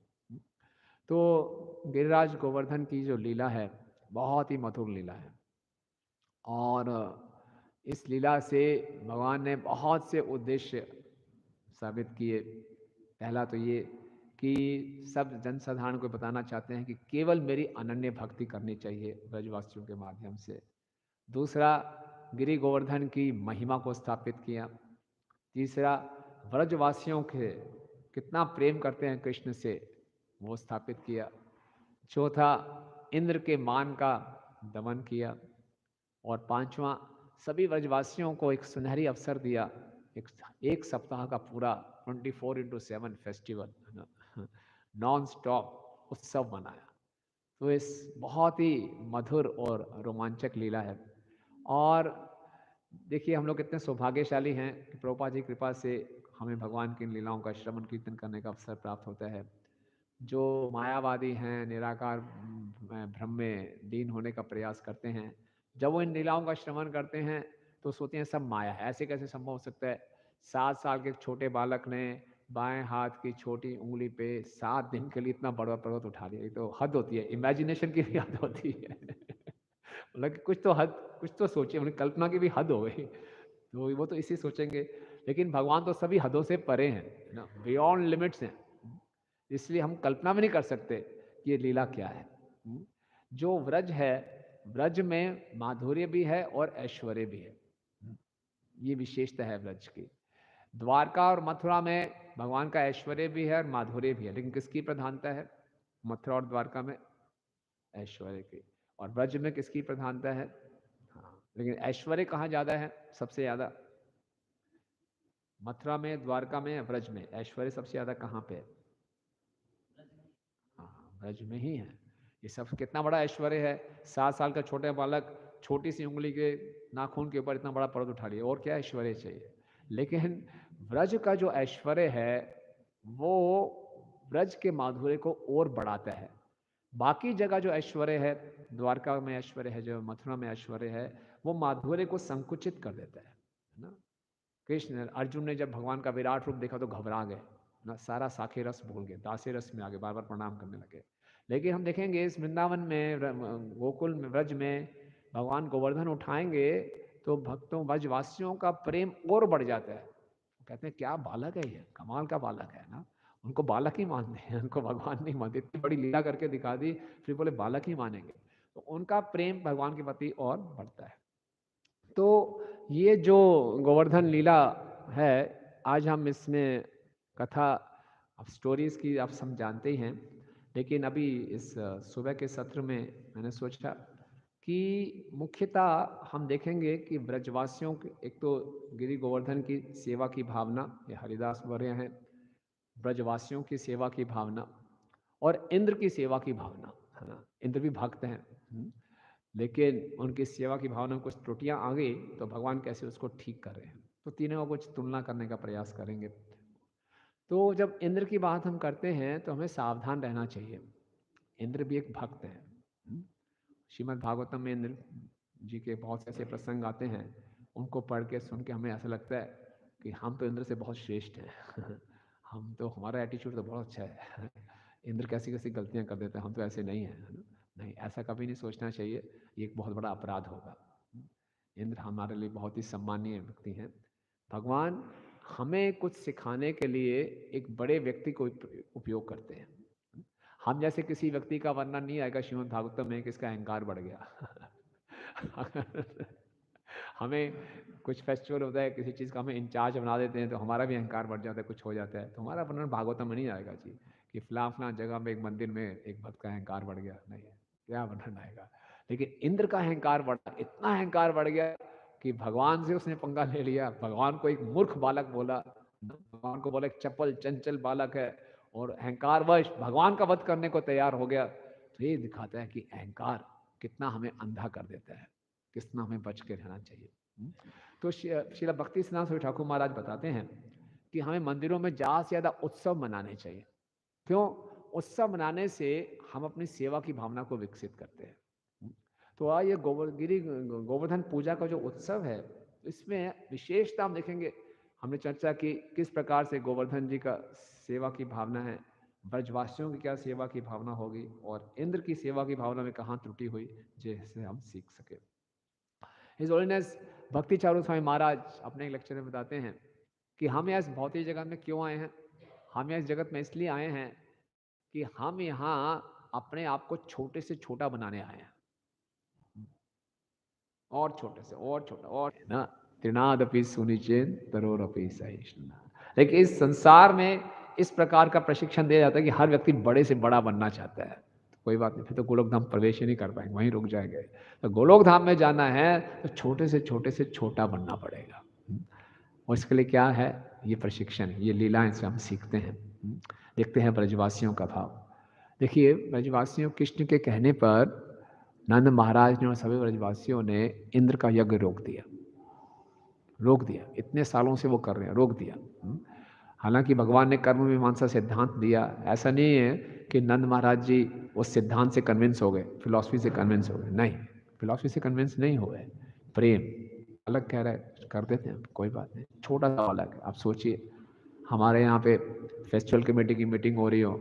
Speaker 1: तो गिरिराज गोवर्धन की जो लीला है बहुत ही मधुर लीला है और इस लीला से भगवान ने बहुत से उद्देश्य साबित किए। पहला तो ये कि सब जनसाधारण को बताना चाहते हैं कि केवल मेरी अनन्य भक्ति करनी चाहिए ब्रजवासियों के माध्यम से। दूसरा, गिरि गोवर्धन की महिमा को स्थापित किया। तीसरा, ब्रजवासियों के कितना प्रेम करते हैं कृष्ण से वो स्थापित किया। चौथा, इंद्र के मान का दमन किया। और पांचवा, सभी ब्रजवासियों को एक सुनहरी अवसर दिया, एक सप्ताह का पूरा 24/7 फेस्टिवल नॉन स्टॉप उत्सव मनाया। तो इस बहुत ही मधुर और रोमांचक लीला है। और देखिए हम लोग कितने सौभाग्यशाली हैं कि प्रभुपाद जी की कृपा से हमें भगवान की लीलाओं का श्रवण कीर्तन करने का अवसर प्राप्त होता है। जो मायावादी हैं, निराकार भ्रम में लीन होने का प्रयास करते हैं, जब वो इन लीलाओं का श्रवण करते हैं तो सोचते हैं सब माया है, ऐसे कैसे संभव हो सकता है। 7 साल के छोटे बालक ने बाएं हाथ की छोटी उंगली पे 7 दिन के लिए इतना बड़ा पर्वत उठा लिया। ये तो हद होती है, इमेजिनेशन की भी हद होती है। मतलब कि कुछ तो सोचिए, उन्हें कल्पना की भी हद हो गई। तो वो तो इसी सोचेंगे, लेकिन भगवान तो सभी हदों से परे हैं ना, बियॉन्ड लिमिट्स हैं। इसलिए हम कल्पना भी नहीं कर सकते कि ये लीला क्या है। जो व्रज है, व्रज में माधुर्य भी है और ऐश्वर्य भी है। ये विशेषता है व्रज की। द्वारका और मथुरा में भगवान का ऐश्वर्य भी है और माधुर्य भी है, लेकिन किसकी प्रधानता है मथुरा और द्वारका में? ऐश्वर्य की। और व्रज में किसकी प्रधानता है? हाँ, लेकिन ऐश्वर्य कहाँ ज्यादा है? सबसे ज्यादा मथुरा में, द्वारका में, व्रज में ऐश्वर्य सबसे ज्यादा कहाँ पे है? हाँ, ब्रज में ही है। ये सब कितना बड़ा ऐश्वर्य है। 7 साल का छोटे बालक छोटी सी उंगली के नाखून के ऊपर इतना बड़ा पर्वत उठा लिया, और क्या ऐश्वर्य चाहिए। लेकिन ब्रज का जो ऐश्वर्य है वो ब्रज के माधुर्य को और बढ़ाता है। बाकी जगह जो ऐश्वर्य है, द्वारका में ऐश्वर्य है, जो मथुरा में ऐश्वर्य है, वो माधुर्य को संकुचित कर देता है ना। कृष्ण अर्जुन ने जब भगवान का विराट रूप देखा तो घबरा गए ना, सारा साखे रस भूल गए, दासे रस में आगे बार बार प्रणाम करने लगे। लेकिन हम देखेंगे इस वृंदावन में, गोकुल में, व्रज में भगवान गोवर्धन उठाएंगे तो भक्तों ब्रजवासियों का प्रेम और बढ़ जाता है। कहते हैं क्या बालक है, ये कमाल का बालक है ना। उनको बालक ही मानते हैं, उनको भगवान नहीं मानते। इतनी बड़ी लीला करके दिखा दी, फिर बोले बालक ही मानेंगे। तो उनका प्रेम भगवान के प्रति और बढ़ता है। तो ये जो गोवर्धन लीला है, आज हम इसमें कथा, अब स्टोरीज की आप सब जानते ही हैं, लेकिन अभी इस सुबह के सत्र में मैंने सोचा कि मुख्यतः हम देखेंगे कि ब्रजवासियों के, एक तो गिरि गोवर्धन की सेवा की भावना, ये हरिदास वर्य हैं, ब्रजवासियों की सेवा की भावना और इंद्र की सेवा की भावना, है ना। इंद्र भी भक्त हैं, लेकिन उनकी सेवा की भावना में कुछ त्रुटियां आ गई तो भगवान कैसे उसको ठीक कर रहे हैं। तो तीनों का कुछ तुलना करने का प्रयास करेंगे। तो जब इंद्र की बात हम करते हैं तो हमें सावधान रहना चाहिए। इंद्र भी एक भक्त है। श्रीमद् भागवतम में इंद्र जी के बहुत से ऐसे प्रसंग आते हैं
Speaker 2: उनको पढ़ के सुन के हमें ऐसा लगता है कि हम तो इंद्र से बहुत श्रेष्ठ हैं हम तो, हमारा एटीट्यूड तो बहुत अच्छा है इंद्र कैसी कैसी गलतियां कर देते हैं, हम तो ऐसे नहीं हैं, है ना? नहीं, ऐसा कभी नहीं सोचना चाहिए, ये एक बहुत बड़ा अपराध होगा। इंद्र हमारे लिए बहुत ही सम्मानीय व्यक्ति हैं। भगवान हमें कुछ सिखाने के लिए एक बड़े व्यक्ति को उपयोग करते हैं। हम जैसे किसी व्यक्ति का वर्णन नहीं आएगा श्रीमद् भागवतम में कि इसका अहंकार बढ़ गया हमें कुछ फेस्टिवल होता है, किसी चीज़ का हमें इंचार्ज बना देते हैं तो हमारा भी अहंकार बढ़ जाता है, कुछ हो जाता है, तो हमारा वर्णन भागवतम में नहीं आएगा जी कि फलां फलां जगह में एक मंदिर में एक भक्त का अहंकार बढ़ गया, नहीं, क्या वर्णन आएगा। लेकिन इंद्र का अहंकार बढ़ा, इतना अहंकार बढ़ गया कि भगवान से उसने पंगा ले लिया। भगवान को एक मूर्ख बालक बोला, भगवान को बोला एक चपल चंचल बालक है, और अहंकारवश भगवान का वध करने को तैयार हो गया। तो ये दिखाता है कि अहंकार कितना हमें अंधा कर देता है, कितना हमें बच के रहना चाहिए। तो श्रील भक्ति सिद्धांत स्वामी ठाकुर महाराज बताते हैं कि हमें मंदिरों में ज़्यादा से ज़्यादा उत्सव मनाने चाहिए। क्यों? उत्सव मनाने से हम अपनी सेवा की भावना को विकसित करते हैं। तो ये गोवर्धन पूजा का जो उत्सव है, इसमें विशेषता हम देखेंगे। हमने चर्चा की किस प्रकार से गोवर्धन जी का सेवा की भावना है, ब्रजवासियों की क्या सेवा की भावना होगी, और इंद्र की सेवा की भावना में कहाँ त्रुटि हुई, जिससे हम सीख सके। हिज होलीनेस भक्ति चारू स्वामी महाराज अपने एक लेक्चर में बताते हैं कि हम इस भौतिक जगत में क्यों आए हैं। हम इस जगत में इसलिए आए हैं कि हम यहाँ अपने आप को छोटे से छोटा बनाने आए हैं, और छोटे से और छोटा, और ना त्रिनादपि सुनिचेन तरोरपि सहिष्णुना। लेकिन इस संसार में इस प्रकार का प्रशिक्षण दिया जाता है कि हर व्यक्ति बड़े से बड़ा बनना चाहता है। तो कोई बात नहीं, फिर तो गोलोक धाम प्रवेश ही नहीं कर पाएंगे, वहीं रुक जाएंगे। तो गोलोक धाम में जाना है तो छोटे से छोटा बनना पड़ेगा। और इसके लिए क्या है, ये प्रशिक्षण, ये लीलाएं से हम सीखते हैं। देखते हैं ब्रजवासियों का भाव। देखिए, ब्रजवासियों कृष्ण के कहने पर नंद महाराज ने और सभी ब्रजवासियों ने इंद्र का यज्ञ रोक दिया। इतने सालों से वो कर रहे हैं, रोक दिया। हालांकि भगवान ने कर्म मीमांसा सिद्धांत दिया, ऐसा नहीं है कि नंद महाराज जी उस सिद्धांत से कन्विंस हो गए, फिलॉसफी से कन्विंस हो गए, नहीं, फिलॉसफी से कन्विंस नहीं हुए। प्रेम अलग कह रहा है, कर देते हैं, कोई बात नहीं, छोटा सा अलग है। आप सोचिए, हमारे यहाँ पे फेस्टिवल कमेटी की मीटिंग हो रही हो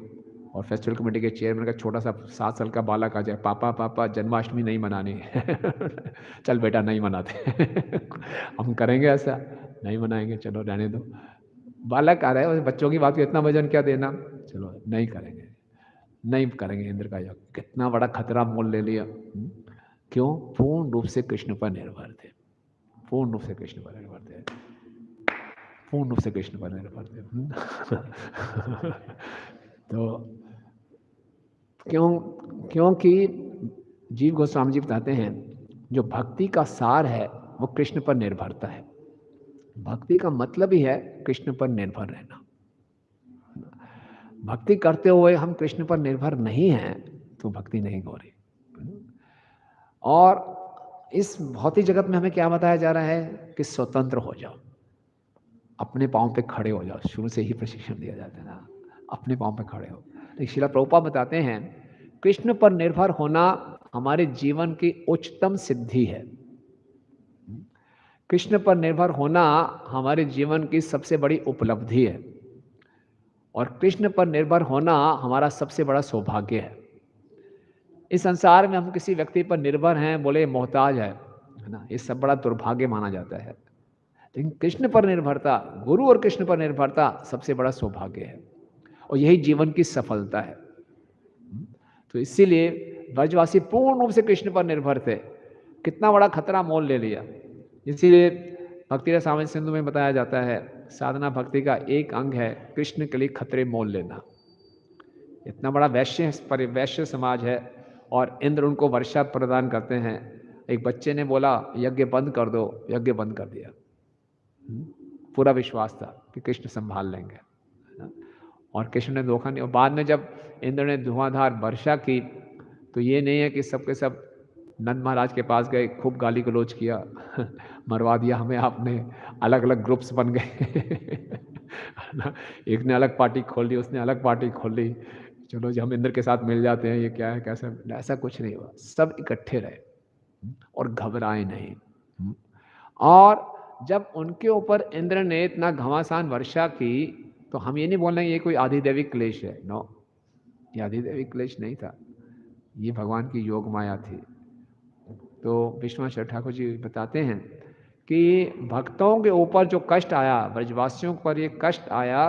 Speaker 2: और फेस्टिवल कमेटी के चेयरमैन का छोटा सा 7 साल का बालक आ जाए, पापा जन्माष्टमी नहीं मनानी चल बेटा नहीं मनाते हम करेंगे ऐसा? नहीं मनाएंगे, चलो रहने दो। बालक आ रहा है, बच्चों की बात को इतना वजन क्या देना, चलो नहीं करेंगे इंद्र का यज्ञ। कितना बड़ा खतरा मोल ले लिया। क्यों? पूर्ण रूप से कृष्ण पर निर्भर थे, पूर्ण रूप से कृष्ण पर निर्भर थे, पूर्ण रूप से कृष्ण पर निर्भर थे। तो क्योंकि जीव गोस्वामी जी बताते हैं जो भक्ति का सार है वो कृष्ण पर निर्भरता है। भक्ति का मतलब ही है कृष्ण पर निर्भर रहना। भक्ति करते हुए हम कृष्ण पर निर्भर नहीं हैं तो भक्ति नहीं हो रही। और इस भौतिक जगत में हमें क्या बताया जा रहा है कि स्वतंत्र हो जाओ, अपने पांव पे खड़े हो जाओ। शुरू से ही प्रशिक्षण दिया जाता है ना, अपने पांव पे खड़े हो। लेकिन श्रील प्रभुपाद बताते हैं कृष्ण पर निर्भर होना हमारे जीवन की उच्चतम सिद्धि है। कृष्ण पर निर्भर होना हमारे जीवन की सबसे बड़ी उपलब्धि है, और कृष्ण पर निर्भर होना हमारा सबसे बड़ा सौभाग्य है। इस संसार में हम किसी व्यक्ति पर निर्भर हैं, बोले मोहताज है ना, ये सब बड़ा दुर्भाग्य माना जाता है। लेकिन कृष्ण पर निर्भरता, गुरु और कृष्ण पर निर्भरता सबसे बड़ा सौभाग्य है, और यही जीवन की सफलता है। तो इसीलिए ब्रजवासी पूर्ण रूप से कृष्ण पर निर्भर थे। कितना बड़ा खतरा मोल ले लिया। इसीलिए भक्ति रसामृत सिंधु में बताया जाता है साधना भक्ति का एक अंग है कृष्ण के लिए खतरे मोल लेना। इतना बड़ा वैश्य समाज है और इंद्र उनको वर्षा प्रदान करते हैं। एक बच्चे ने बोला यज्ञ बंद कर दो, यज्ञ बंद कर दिया। पूरा विश्वास था कि कृष्ण संभाल लेंगे, और कृष्ण ने धोखा नहीं। और बाद में जब इंद्र ने धुआंधार वर्षा की तो ये नहीं है कि सबके सब नंद महाराज के पास गए, खूब गाली गलौज किया मरवा दिया हमें आपने, अलग अलग ग्रुप्स बन गए एक ने अलग पार्टी खोल ली, उसने अलग पार्टी खोल ली, चलो जी हम इंद्र के साथ मिल जाते हैं, ये क्या है कैसा। ऐसा कुछ नहीं हुआ, सब इकट्ठे रहे और घबराए नहीं। और जब उनके ऊपर इंद्र ने इतना घमासान वर्षा की, तो हम ये नहीं बोल रहे ये कोई आधिदैविक क्लेश है, नो, ये आधिदैविक क्लेश नहीं था, ये भगवान की योग माया थी। तो विश्वनाथ ठाकुर जी बताते हैं कि भक्तों के ऊपर जो कष्ट आया, ब्रजवासियों पर ये कष्ट आया,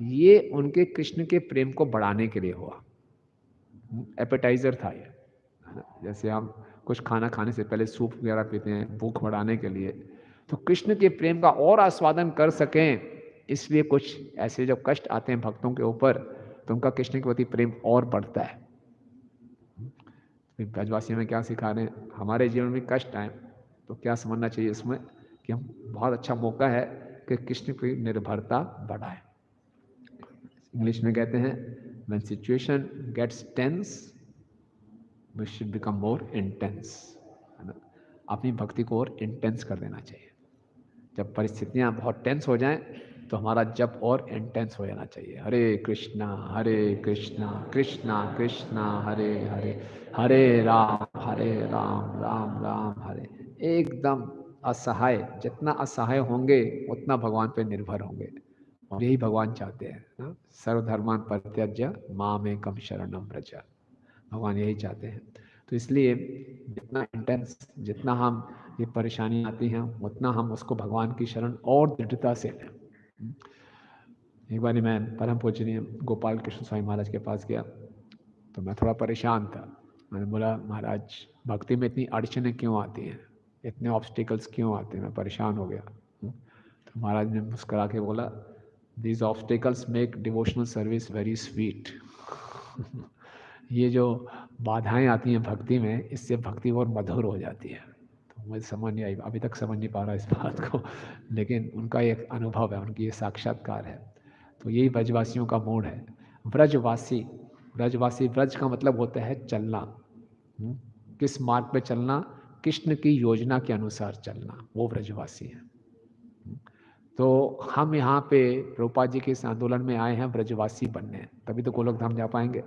Speaker 2: ये उनके कृष्ण के प्रेम को बढ़ाने के लिए हुआ, एपेटाइजर था ये, है ना? जैसे हम कुछ खाना खाने से पहले सूप वगैरह पीते हैं भूख बढ़ाने के लिए, तो कृष्ण के प्रेम का और आस्वादन कर सकें, इसलिए कुछ ऐसे जब कष्ट आते हैं भक्तों के ऊपर, तो उनका कृष्ण के प्रति प्रेम और बढ़ता है। ब्रजवासी में क्या सिखा रहे हैं, हमारे जीवन में कष्ट आए तो क्या समझना चाहिए इसमें, कि हम बहुत अच्छा मौका है कि कृष्ण की निर्भरता बढ़ाए। इंग्लिश में कहते हैं when situation gets tense we should become more intense, है ना? अपनी भक्ति को और इंटेंस कर देना चाहिए। जब परिस्थितियां बहुत टेंस हो जाएं तो हमारा जप और इंटेंस हो जाना चाहिए। हरे कृष्णा कृष्णा कृष्णा हरे हरे, हरे राम राम राम हरे। एकदम असहाय, जितना असहाय होंगे उतना भगवान पे निर्भर होंगे, और यही भगवान चाहते हैं ना, सर्वधर्मान परित्यज्य मामेकं शरणं व्रज, भगवान यही चाहते हैं। तो इसलिए जितना इंटेंस, जितना हम ये परेशानी आती हैं, उतना हम उसको भगवान की शरण और दृढ़ता से लें। एक बार मैं परम पूजनीय गोपाल कृष्ण स्वामी महाराज के पास गया, तो मैं थोड़ा परेशान था। मैंने बोला महाराज भक्ति में इतनी अड़चनें क्यों आती हैं, इतने ऑब्स्टिकल्स क्यों आते हैं, मैं परेशान हो गया। तो महाराज ने मुस्कुरा के बोला these obstacles make devotional service very sweet. ये जो बाधाएं आती हैं भक्ति में, इससे भक्ति और मधुर हो जाती है। तो मुझे समझ नहीं आई, अभी तक समझ नहीं पा रहा इस बात को, लेकिन उनका एक अनुभव है, उनकी ये साक्षात्कार है। तो यही ब्रजवासियों का मूड है। ब्रजवासी, ब्रजवासी, ब्रज का मतलब होता है चलना। किस मार्ग पे चलना, कृष्ण की योजना के अनुसार चलना, वो ब्रजवासी है। तो हम यहाँ पे प्रभुपाद जी के इस आंदोलन में आए हैं ब्रजवासी बनने, तभी तो गोलोक धाम जा पाएंगे।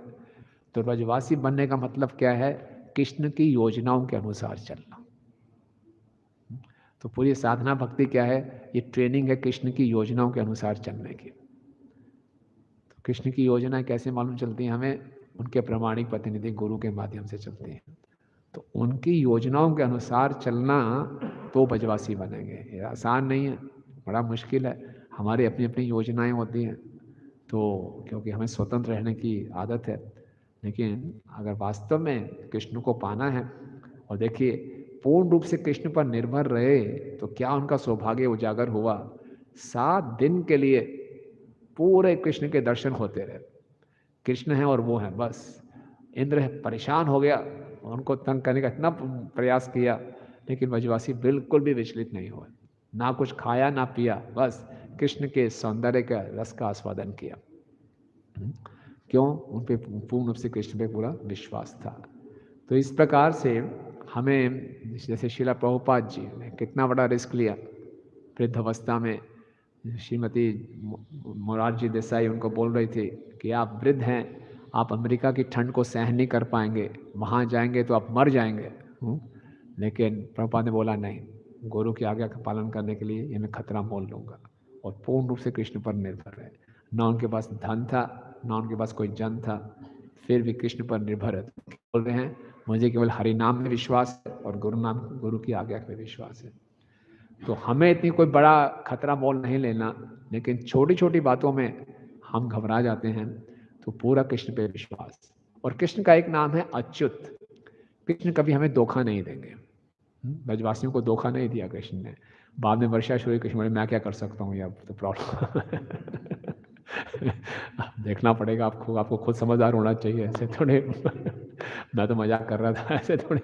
Speaker 2: तो ब्रजवासी बनने का मतलब क्या है, कृष्ण की योजनाओं के अनुसार चलना। तो पूरी साधना भक्ति क्या है, ये ट्रेनिंग है कृष्ण की योजनाओं के अनुसार चलने की। तो कृष्ण की योजना कैसे मालूम चलती है हमें, उनके प्रामाणिक प्रतिनिधि गुरु के माध्यम से चलती हैं। तो उनकी योजनाओं के अनुसार चलना तो ब्रजवासी बनेंगे। ये आसान नहीं है, बड़ा मुश्किल है। हमारी अपनी अपनी योजनाएं होती हैं, तो क्योंकि हमें स्वतंत्र रहने की आदत है, लेकिन अगर वास्तव में कृष्ण को पाना है, और देखिए पूर्ण रूप से कृष्ण पर निर्भर रहे तो क्या उनका सौभाग्य उजागर हुआ। 7 दिन के लिए पूरे कृष्ण के दर्शन होते रहे। कृष्ण है और वो है बस। इंद्र परेशान हो गया, उनको तंग करने का इतना प्रयास किया, लेकिन ब्रजवासी बिल्कुल भी विचलित नहीं हुए, ना कुछ खाया ना पिया, बस कृष्ण के सौंदर्य का रस का आस्वादन किया। क्यों, उन पे पूर्ण रूप से कृष्ण पे पूरा विश्वास था। तो इस प्रकार से हमें, जैसे शिला प्रभुपाद जी ने कितना बड़ा रिस्क लिया वृद्ध अवस्था में। श्रीमती मोरारजी देसाई उनको बोल रही थी कि आप वृद्ध हैं, आप अमेरिका की ठंड को सहन नहीं कर पाएंगे, वहाँ जाएंगे तो आप मर जाएंगे। लेकिन प्रभुपाद ने बोला नहीं, गुरु की आज्ञा का पालन करने के लिए ये मैं खतरा मोल लूँगा, और पूर्ण रूप से कृष्ण पर निर्भर है। ना उनके पास धन था, ना उनके पास कोई जन था, फिर भी कृष्ण पर निर्भर है। बोल रहे हैं मुझे केवल हरि नाम में विश्वास है और गुरु की आज्ञा में विश्वास है। तो हमें इतनी कोई बड़ा खतरा मोल नहीं लेना, लेकिन छोटी छोटी बातों में हम घबरा जाते हैं। तो पूरा कृष्ण पे विश्वास। और कृष्ण का एक नाम है अच्युत। कृष्ण कभी हमें धोखा नहीं देंगे। ब्रजवासियों को धोखा नहीं दिया कृष्ण ने। बाद में वर्षा शुरू, कृष्ण बोले मैं क्या कर सकता हूँ, ये तो प्रॉब्लम देखना पड़ेगा आपको, आपको खुद समझदार होना चाहिए, ऐसे थोड़े मैं तो मजाक कर रहा था, ऐसे थोड़े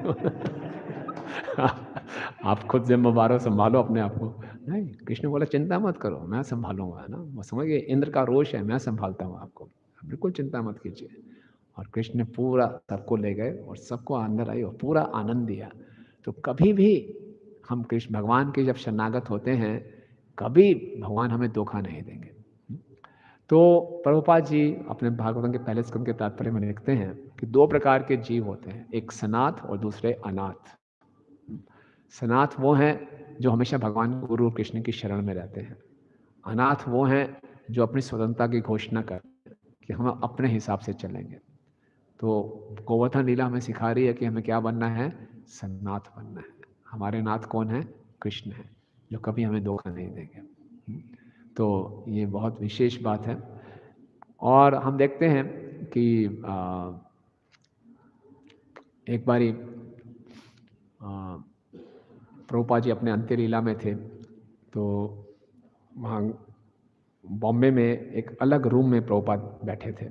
Speaker 2: आप खुद जिम्मेदार हो, संभालो अपने आप को। नहीं, कृष्ण बोला चिंता मत करो, मैं संभालूंगा ना। वो समझ गए इंद्र का रोष है, मैं संभालता हूँ आपको, बिल्कुल चिंता मत कीजिए। और कृष्ण ने पूरा सबको ले गए और सबको अंदर आई और पूरा आनंद दिया। तो कभी भी हम कृष्ण भगवान के जब शरणागत होते हैं, कभी भगवान हमें धोखा नहीं देंगे। तो प्रभुपाद जी अपने भागवतम के पहले स्कंद के तात्पर्य में लिखते हैं कि 2 प्रकार के जीव होते हैं, एक सनाथ और दूसरे अनाथ। सनाथ वो हैं जो हमेशा भगवान गुरु कृष्ण की शरण में रहते हैं। अनाथ वो हैं जो अपनी स्वतंत्रता की घोषणा करते हैं कि हम अपने हिसाब से चलेंगे। तो गोवर्धन लीला हमें सिखा रही है कि हमें क्या बनना है, सन्नाथ बनना है। हमारे नाथ कौन है, कृष्ण है, जो कभी हमें धोखा नहीं देंगे। तो ये बहुत विशेष बात है। और हम देखते हैं कि एक बारी प्रभुपाद जी अपने अंत्य लीला में थे, तो वहाँ बॉम्बे में एक अलग रूम में प्रभुपाद बैठे थे,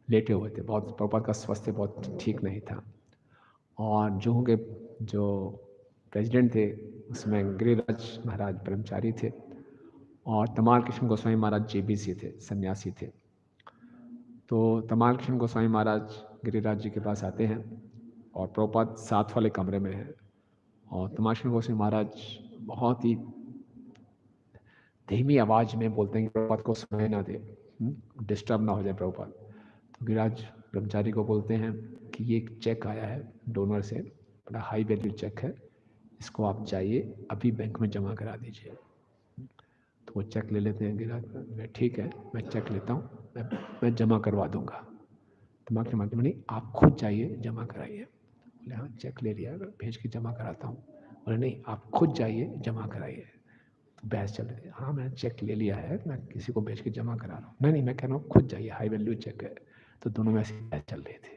Speaker 2: लेटे हुए थे। बहुत प्रभुपाद का स्वास्थ्य बहुत ठीक नहीं था। और जुहू के जो प्रेसिडेंट थे उसमें गिरिराज महाराज ब्रह्मचारी थे और तमाल कृष्ण गोस्वामी महाराज जेबीसी थे, सन्यासी थे। तो तमाल कृष्ण गोस्वामी महाराज गिरिराज जी के पास आते हैं और प्रभुपाद साथ वाले कमरे में है और तमाल कृष्ण गोस्वामी महाराज बहुत ही धीमी आवाज़ में बोलते हैं कि प्रभुपाद को सुनाई ना दे, डिस्टर्ब ना हो जाए प्रभुपाद। तो गिरिराज ब्रह्मचारी को बोलते हैं कि ये एक चेक आया है डोनर से, बड़ा हाई वैल्यू चेक है, इसको आप जाइए अभी बैंक में जमा करा दीजिए। तो वो चेक ले लेते हैं गिरिराज, ठीक है मैं चेक लेता हूँ, मैं जमा करवा दूंगा। तो माँ के नहीं, आप खुद जाइए जमा कराइए। बोले हाँ चेक ले लिया, भेज के जमा कराता हूँ। बोले नहीं आप खुद जाइए जमा कराइए। तो बहस चल रही है, हाँ मैंने चेक ले लिया है, मैं किसी को भेज के जमा करा रहा हूँ। नहीं मैं कह रहा हूँ खुद जाइए, हाई वैल्यू चेक है। तो दोनों में ऐसी बहस चल रही थी,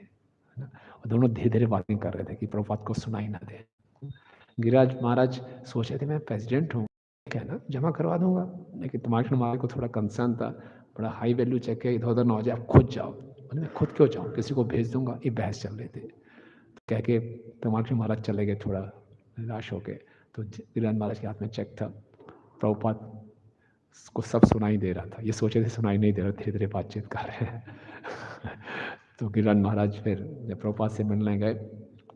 Speaker 2: है ना। और दोनों धीरे धीरे बातें कर रहे थे कि प्रभुपाद को सुनाई ना दे। गिरिराज महाराज सोच रहे थे मैं प्रेसिडेंट हूँ, क्या ना जमा करवा दूंगा, लेकिन तुम्हारे महाराज को थोड़ा कंसर्न था, बड़ा हाई वैल्यू चेक है, इधर उधर ना हो जाए, आप खुद जाओ। बोले मैं खुद क्यों जाऊँ, किसी को भेज दूंगा। ये बहस चल रही थी। तो कह के तुम्हारे महाराज चले गए थोड़ा निराश होके। तो गिरिराज महाराज के हाथ में चेक था, प्रभुपाद को सब सुनाई दे रहा था, ये सोचे थे सुनाई नहीं दे रहा, धीरे धीरे बातचीत कर रहे हैं। तो गिरिराज महाराज फिर जब प्रभुपाद से मिलने गए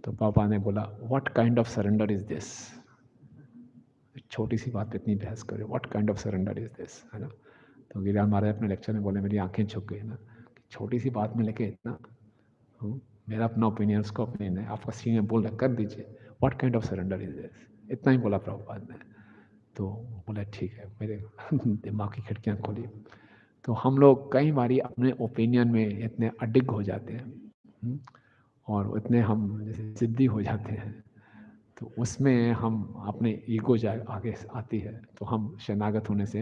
Speaker 2: तो पापा ने बोला what kind of surrender is this. छोटी सी बात पे इतनी बहस करे, what kind of surrender is this, है ना। तो गिरिराज महाराज अपने लेक्चर में बोले, मेरी आंखें झुक गई ना, छोटी सी बात में लेके इतना, मेरा अपना ओपिनियन, उसका ओपिनियन है, आपका सीनियर बोल रहा कर दीजिए, what kind of surrender is this, इतना ही बोला प्रभुपाद ने। तो बोला ठीक है, मेरे दिमाग की खिड़कियाँ खोली। तो हम लोग कई बारी अपने ओपिनियन में इतने अडिग हो जाते हैं और इतने हम जैसे जिद्दी हो जाते हैं, तो उसमें हम अपने ईगो आगे आती है, तो हम शरणागत होने से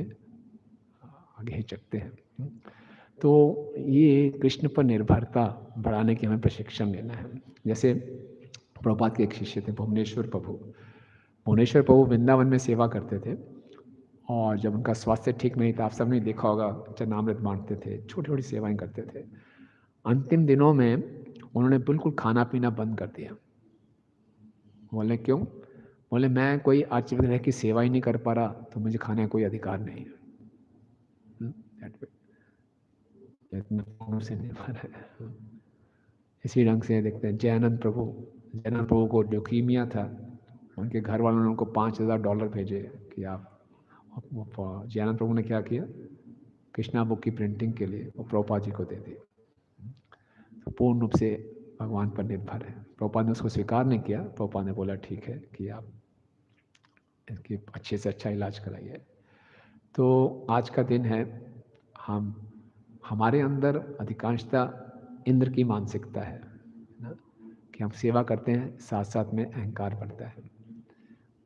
Speaker 2: आगे हिचकते हैं। तो ये कृष्ण पर निर्भरता बढ़ाने की हमें प्रशिक्षण लेना है। जैसे प्रभुपाद के एक शिष्य थे भुवनेश्वर प्रभु। भुवनेश्वर प्रभु वृंदावन में सेवा करते थे और जब उनका स्वास्थ्य ठीक नहीं था, आप सबने देखा होगा, चरणामृत बांटते थे, छोटी छोटी सेवाएं करते थे। अंतिम दिनों में उन्होंने बिल्कुल खाना पीना बंद कर दिया। बोले क्यों? बोले मैं कोई आजीवन रह की सेवा ही नहीं कर पा रहा, तो मुझे खाने का कोई अधिकार नहीं है। से निर्भर है। इसी ढंग से देखते हैं जयानंद प्रभु को ल्यूकीमिया था, उनके घर वालों ने उनको $5,000 भेजे कि आप, जयानंद प्रभु ने क्या किया, कृष्णा बुक की प्रिंटिंग के लिए वो प्रभुपाद जी को दे दी। तो पूर्ण रूप से भगवान पर निर्भर है। प्रभुपाद ने उसको स्वीकार नहीं किया, प्रभुपाद ने बोला ठीक है कि आप इसकी अच्छे से अच्छा इलाज कराइए। तो आज का दिन है, हमारे अंदर अधिकांशता इंद्र की मानसिकता है ना, कि हम सेवा करते हैं, साथ साथ में अहंकार बढ़ता है।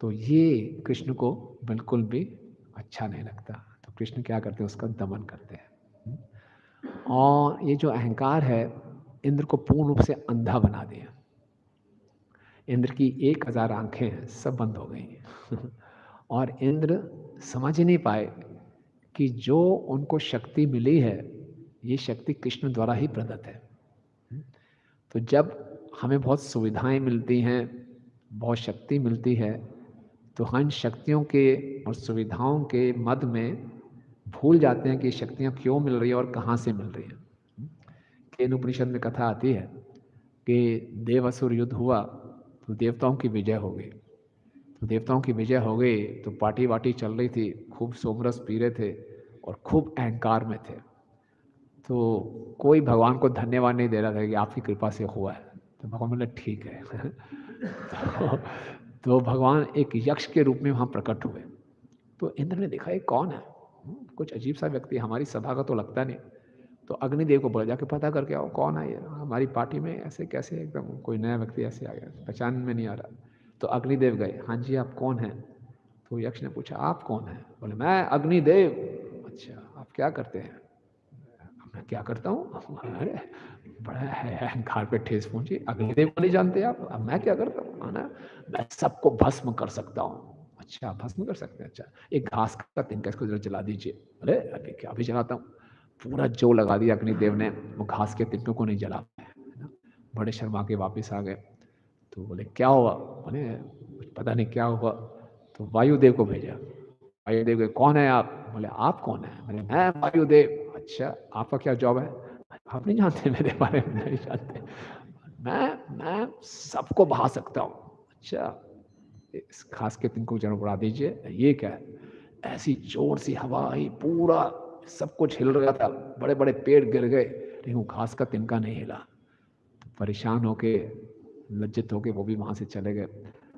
Speaker 2: तो ये कृष्ण को बिल्कुल भी अच्छा नहीं लगता। तो कृष्ण क्या करते हैं, उसका दमन करते हैं। और ये जो अहंकार है, इंद्र को पूर्ण रूप से अंधा बना दिया। इंद्र की 1000 आंखें हैं, सब बंद हो गई। और इंद्र समझ ही नहीं पाए कि जो उनको शक्ति मिली है, ये शक्ति कृष्ण द्वारा ही प्रदत्त है। तो जब हमें बहुत सुविधाएं मिलती हैं, बहुत शक्ति मिलती है, तो हम शक्तियों के और सुविधाओं के मद में भूल जाते हैं कि शक्तियां क्यों मिल रही है और कहाँ से मिल रही हैं। केन उपनिषद में कथा आती है कि देव असुर युद्ध हुआ तो देवताओं की विजय हो गई। तो देवताओं की विजय हो गई तो पार्टी वाटी चल रही थी, खूब सोमरस पी रहे थे और खूब अहंकार में थे। तो कोई भगवान को धन्यवाद नहीं दे रहा था कि आपकी कृपा से हुआ है। तो भगवान बोले ठीक है। तो भगवान एक यक्ष के रूप में वहाँ प्रकट हुए। तो इंद्र ने देखा ये कौन है, कुछ अजीब सा व्यक्ति, हमारी सभा का तो लगता नहीं। तो अग्निदेव को बोला जाके पता करके आओ कौन है ये, हमारी पार्टी में ऐसे कैसे एकदम कोई नया व्यक्ति ऐसे आ गया, पहचान में नहीं आ रहा। तो अग्निदेव गए, हाँ जी आप कौन हैं? तो यक्ष ने पूछा आप कौन हैं? बोले मैं अग्निदेव। अच्छा आप क्या करते हैं? मैं क्या करता हूँ? अरे बड़ा है अहंकार पे ठेस पहुंची, अग्निदेव को नहीं जानते आप? अब मैं क्या करता हूँ? है ना, मैं सबको भस्म कर सकता हूँ। अच्छा भस्म कर सकते हैं, अच्छा एक घास का तिनका इसको जरा जला दीजिए। अरे अभी क्या, अभी जलाता हूँ। पूरा जो लगा दिया अग्निदेव ने, वो घास के तिनकों को नहीं जला पाए, है ना। बड़े शर्मा के वापिस आ गए। तो बोले क्या हुआ? बोले कुछ पता नहीं क्या हुआ। तो वायुदेव को भेजा। वायुदेव के कौन है आप? बोले आप कौन है? बोले मैं वायुदेव। अच्छा आपका क्या जॉब है? आप नहीं जानते मेरे बारे में? नहीं जानते। मैं सबको बहा सकता हूँ। अच्छा इस खास के तिनको जरा उड़ा दीजिए। ये क्या है? ऐसी जोर सी हवा आई, पूरा सब कुछ हिल रहा था, बड़े बड़े पेड़ गिर गए, लेकिन वो घास का तिनका नहीं हिला। परेशान होके, लज्जित होके वो भी वहां से चले गए।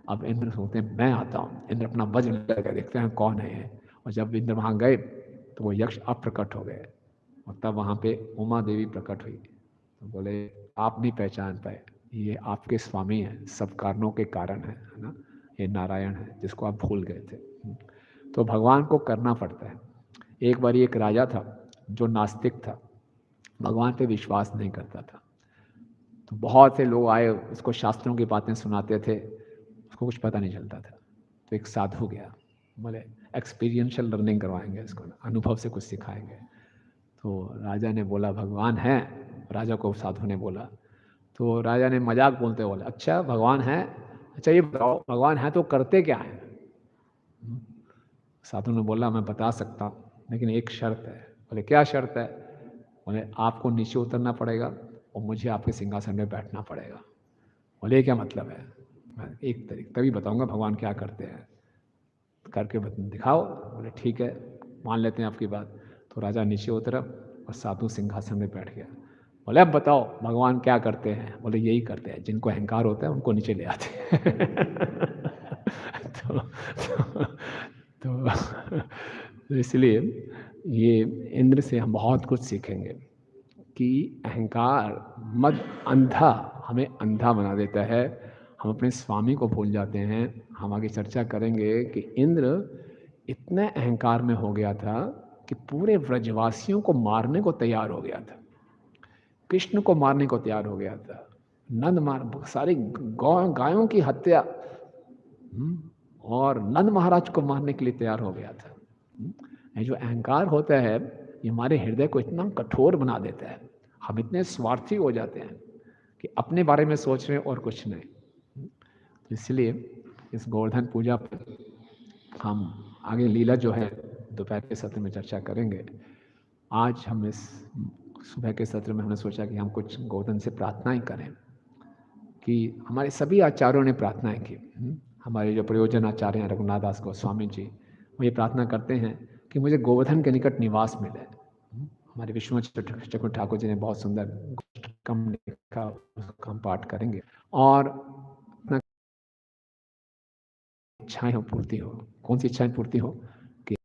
Speaker 2: अब इंद्र सोचते हैं मैं आता हूँ। इंद्र अपना वज्र लेकर देखते हैं कौन है ये। और जब इंद्र वहां गए तो वो यक्ष अप्रकट हो गए, और तब वहां पे उमा देवी प्रकट हुई। तो बोले आप नहीं पहचान पाए, ये आपके स्वामी हैं, सब कारणों के कारण है ना, ये नारायण है जिसको आप भूल गए थे। तो भगवान को करना पड़ता है। एक बार एक राजा था जो नास्तिक था, भगवान पे विश्वास नहीं करता था। तो बहुत से लोग आए, उसको शास्त्रों की बातें सुनाते थे, उसको कुछ पता नहीं चलता था। तो एक साधु गया, बोले एक्सपीरियंशियल लर्निंग करवाएंगे इसको, अनुभव से कुछ सिखाएंगे। तो राजा ने बोला भगवान है? राजा को साधु ने बोला। तो राजा ने मजाक बोलते बोले अच्छा भगवान है, अच्छा ये बताओ भगवान है तो करते क्या है? साधु ने बोला मैं बता सकता हूँ, लेकिन एक शर्त है। बोले क्या शर्त है? बोले आपको नीचे उतरना पड़ेगा और मुझे आपके सिंहासन में बैठना पड़ेगा। बोले क्या मतलब है? मैं एक तरीके तभी बताऊंगा भगवान क्या करते हैं, करके दिखाओ। बोले ठीक है मान लेते हैं आपकी बात। तो राजा नीचे उतरा और साधु सिंहासन में बैठ गया। बोले अब बताओ भगवान क्या करते हैं? बोले यही करते हैं, जिनको अहंकार होता है उनको नीचे ले आते हैं। तो इसलिए ये इंद्र से हम बहुत कुछ सीखेंगे कि अहंकार मद अंधा हमें अंधा बना देता है, हम अपने स्वामी को भूल जाते हैं। हम आगे चर्चा करेंगे कि इंद्र इतने अहंकार में हो गया था कि पूरे व्रजवासियों को मारने को तैयार हो गया था, कृष्ण को मारने को तैयार हो गया था, नंद मार सारी गायों की हत्या, और नंद महाराज को मारने के लिए तैयार हो गया था। ये जो अहंकार होता है ये हमारे हृदय को इतना कठोर बना देता है, हम इतने स्वार्थी हो जाते हैं कि अपने बारे में सोच रहे हैं और कुछ नहीं। तो इसलिए इस गोवर्धन पूजा पर हम आगे लीला जो है दोपहर के सत्र में चर्चा करेंगे। आज हम इस सुबह के सत्र में हमने सोचा कि हम कुछ गोवर्धन से प्रार्थनाएं करें, कि हमारे सभी आचार्यों ने प्रार्थनाएं की। हमारे जो प्रयोजन आचार्य हैं रघुनाथ दास गोस्वामी जी, वो ये प्रार्थना करते हैं कि मुझे गोवर्धन के निकट निवास मिले। हमारे विश्वनाथ चक्रवर्ती ठाकुर जी ने बहुत सुंदर कम लिखा, उसका हम पाठ करेंगे। और इच्छाएं हो पूर्ति हो। कौन सी इच्छाएं पूर्ति हो? कि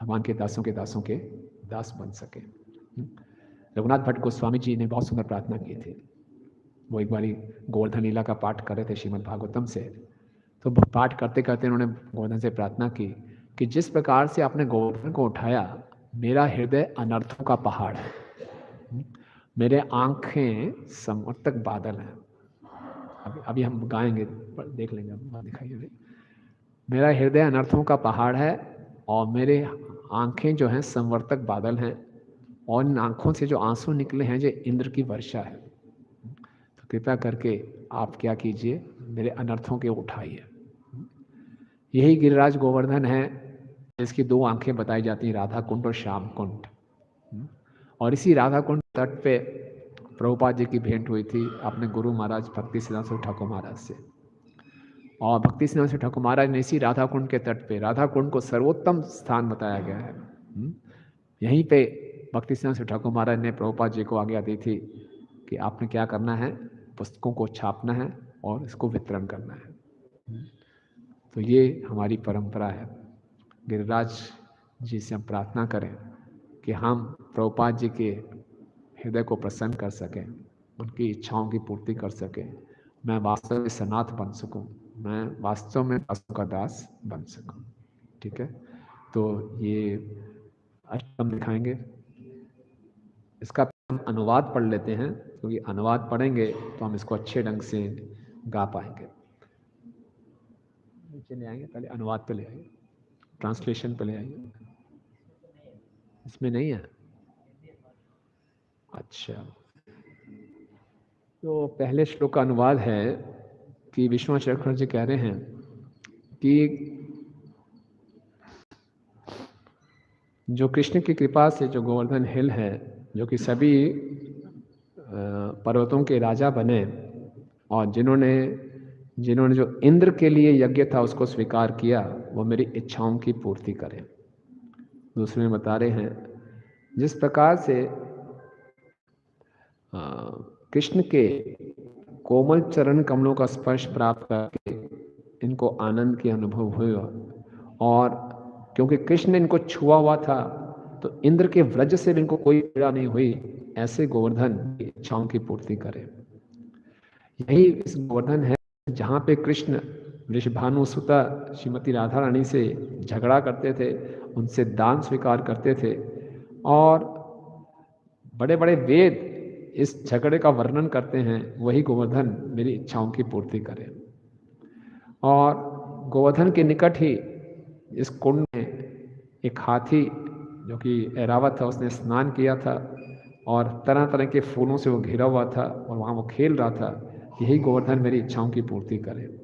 Speaker 2: भगवान के दासों के दास बन सके। रघुनाथ भट्ट गोस्वामी जी ने बहुत सुंदर प्रार्थना की थी। वो एक बारी गोवर्धन लीला का पाठ कर रहे थे श्रीमद् भागवतम से, तो पाठ करते करते उन्होंने गोवर्धन से प्रार्थना की कि जिस प्रकार से आपने गोवर्धन को उठाया, मेरा हृदय अनर्थों का पहाड़ है, मेरे आंखें समर्थक बादल हैं। अभी हम गाएंगे, देख लेंगे, दिखाइए। मेरा हृदय अनर्थों का पहाड़ है और मेरे आंखें जो हैं संवर्तक बादल हैं, और इन आंखों से जो आंसू निकले हैं जो इंद्र की वर्षा है। तो कृपया करके आप क्या कीजिए, मेरे अनर्थों के उठाइए। यही गिरिराज गोवर्धन है जिसकी दो आंखें बताई जाती हैं, राधा कुंड और श्याम कुंड। और इसी राधा कुंड तट पे प्रभुपाद जी की भेंट हुई थी अपने गुरु महाराज भक्ति सिद्धांत ठाकुर महाराज से। और भक्ति सिद्धांत ठाकुर महाराज ने इसी राधा कुंड के तट पे, राधा कुंड को सर्वोत्तम स्थान बताया गया है, यहीं पे भक्ति सिद्धांत ठाकुर महाराज ने प्रभुपाद जी को आज्ञा दी थी कि आपने क्या करना है, पुस्तकों को छापना है और इसको वितरण करना है। तो ये हमारी परंपरा है। गिरिराज जी से हम प्रार्थना करें कि हम प्रभुपाद जी के हृदय को प्रसन्न कर सकें, उनकी इच्छाओं की पूर्ति कर सकें, मैं वास्तव में सनाथ बन सकूं, मैं वास्तव में दासों का दास बन सकूं। ठीक है, तो ये अष्टकम दिखाएंगे। इसका हम अनुवाद पढ़ लेते हैं, क्योंकि अनुवाद पढ़ेंगे तो हम इसको अच्छे ढंग से गा पाएंगे। नीचे ले आएंगे, पहले अनुवाद पे ले आइए, ट्रांसलेशन पे ले आइए। इसमें नहीं है? अच्छा, तो पहले श्लोक का अनुवाद है कि विष्णु चक्रवर्ती जी कह रहे हैं कि जो कृष्ण की कृपा से जो गोवर्धन हिल है, जो कि सभी पर्वतों के राजा बने, और जिन्होंने जो इंद्र के लिए यज्ञ था उसको स्वीकार किया, वो मेरी इच्छाओं की पूर्ति करें। दूसरे में बता रहे हैं जिस प्रकार से कृष्ण के कोमल चरण कमलों का स्पर्श प्राप्त करके इनको आनंद की अनुभव हुआ, और क्योंकि कृष्ण इनको छुआ हुआ था तो इंद्र के व्रज से इनको कोई पीड़ा नहीं हुई, ऐसे गोवर्धन की इच्छाओं की पूर्ति करे। यही इस गोवर्धन है जहाँ पे कृष्ण वृषभानुसुता श्रीमती राधा रानी से झगड़ा करते थे, उनसे दान स्वीकार करते थे, और बड़े बड़े वेद इस झगड़े का वर्णन करते हैं। वही गोवर्धन मेरी इच्छाओं की पूर्ति करे। और गोवर्धन के निकट ही इस कुंड में एक हाथी जो कि ऐरावत था, उसने स्नान किया था और तरह तरह के फूलों से वो घिरा हुआ था और वहाँ वो खेल रहा था। यही गोवर्धन मेरी इच्छाओं की पूर्ति करे।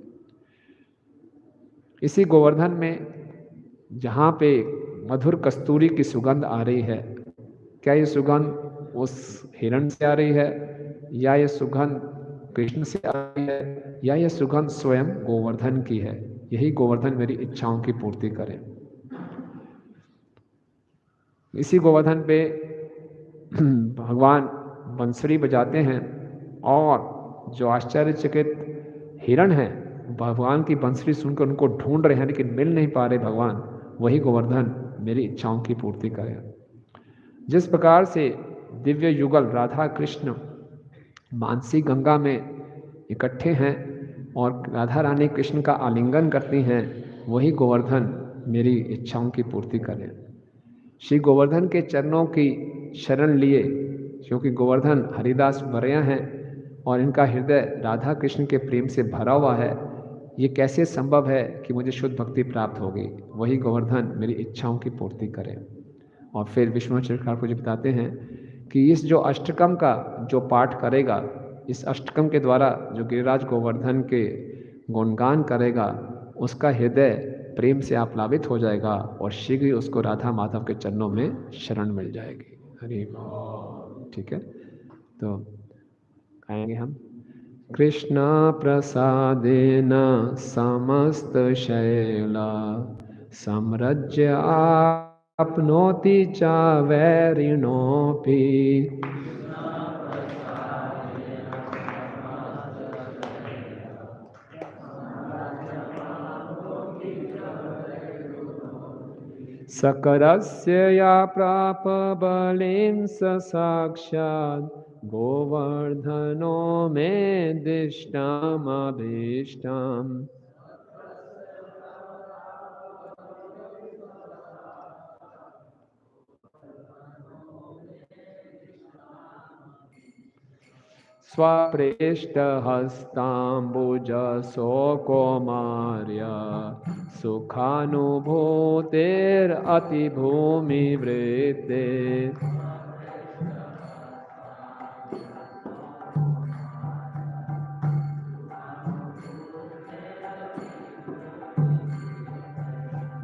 Speaker 2: इसी गोवर्धन में जहाँ पे मधुर कस्तूरी की सुगंध आ रही है, क्या ये सुगंध उस हिरण से आ रही है, या ये सुगंध कृष्ण से आ रही है, या ये सुगंध स्वयं गोवर्धन की है? यही गोवर्धन मेरी इच्छाओं की पूर्ति करे। इसी गोवर्धन पे भगवान बंसुरी बजाते हैं, और जो आश्चर्यचकित हिरण है भगवान की बंसुरी सुनकर उनको ढूंढ रहे हैं लेकिन मिल नहीं पा रहे भगवान। वही गोवर्धन मेरी इच्छाओं की पूर्ति करे। जिस प्रकार से दिव्य युगल राधा कृष्ण मानसी गंगा में इकट्ठे हैं और राधा रानी कृष्ण का आलिंगन करती हैं, वही गोवर्धन मेरी इच्छाओं की पूर्ति करे। श्री गोवर्धन के चरणों की शरण लिए, क्योंकि गोवर्धन हरिदास वरया हैं और इनका हृदय राधा कृष्ण के प्रेम से भरा हुआ है। ये कैसे संभव है कि मुझे शुद्ध भक्ति प्राप्त होगी? वही गोवर्धन मेरी इच्छाओं की पूर्ति करे। और फिर विष्णु चक्रवर्ती जी बताते हैं कि इस जो अष्टकम का जो पाठ करेगा, इस अष्टकम के द्वारा जो गिरिराज गोवर्धन के गुणगान करेगा, उसका हृदय प्रेम से आप्लावित हो जाएगा और शीघ्र ही उसको राधा माधव के चरणों में शरण मिल जाएगी। हरि बोल। ठीक है, तो आएंगे हम। कृष्ण प्रसादेन समस्त शैला सम्रज्य आपनोति च वैरिणोऽपि। सकरस्य या प्राप बलिं स साक्षात् गोवर्धनो मे दिष्टमभीष्टम्। स्वप्रेष्ठहस्ताम्बुजसौकुमार्य सुखानुभूतेरतिभूमिवृत्ते।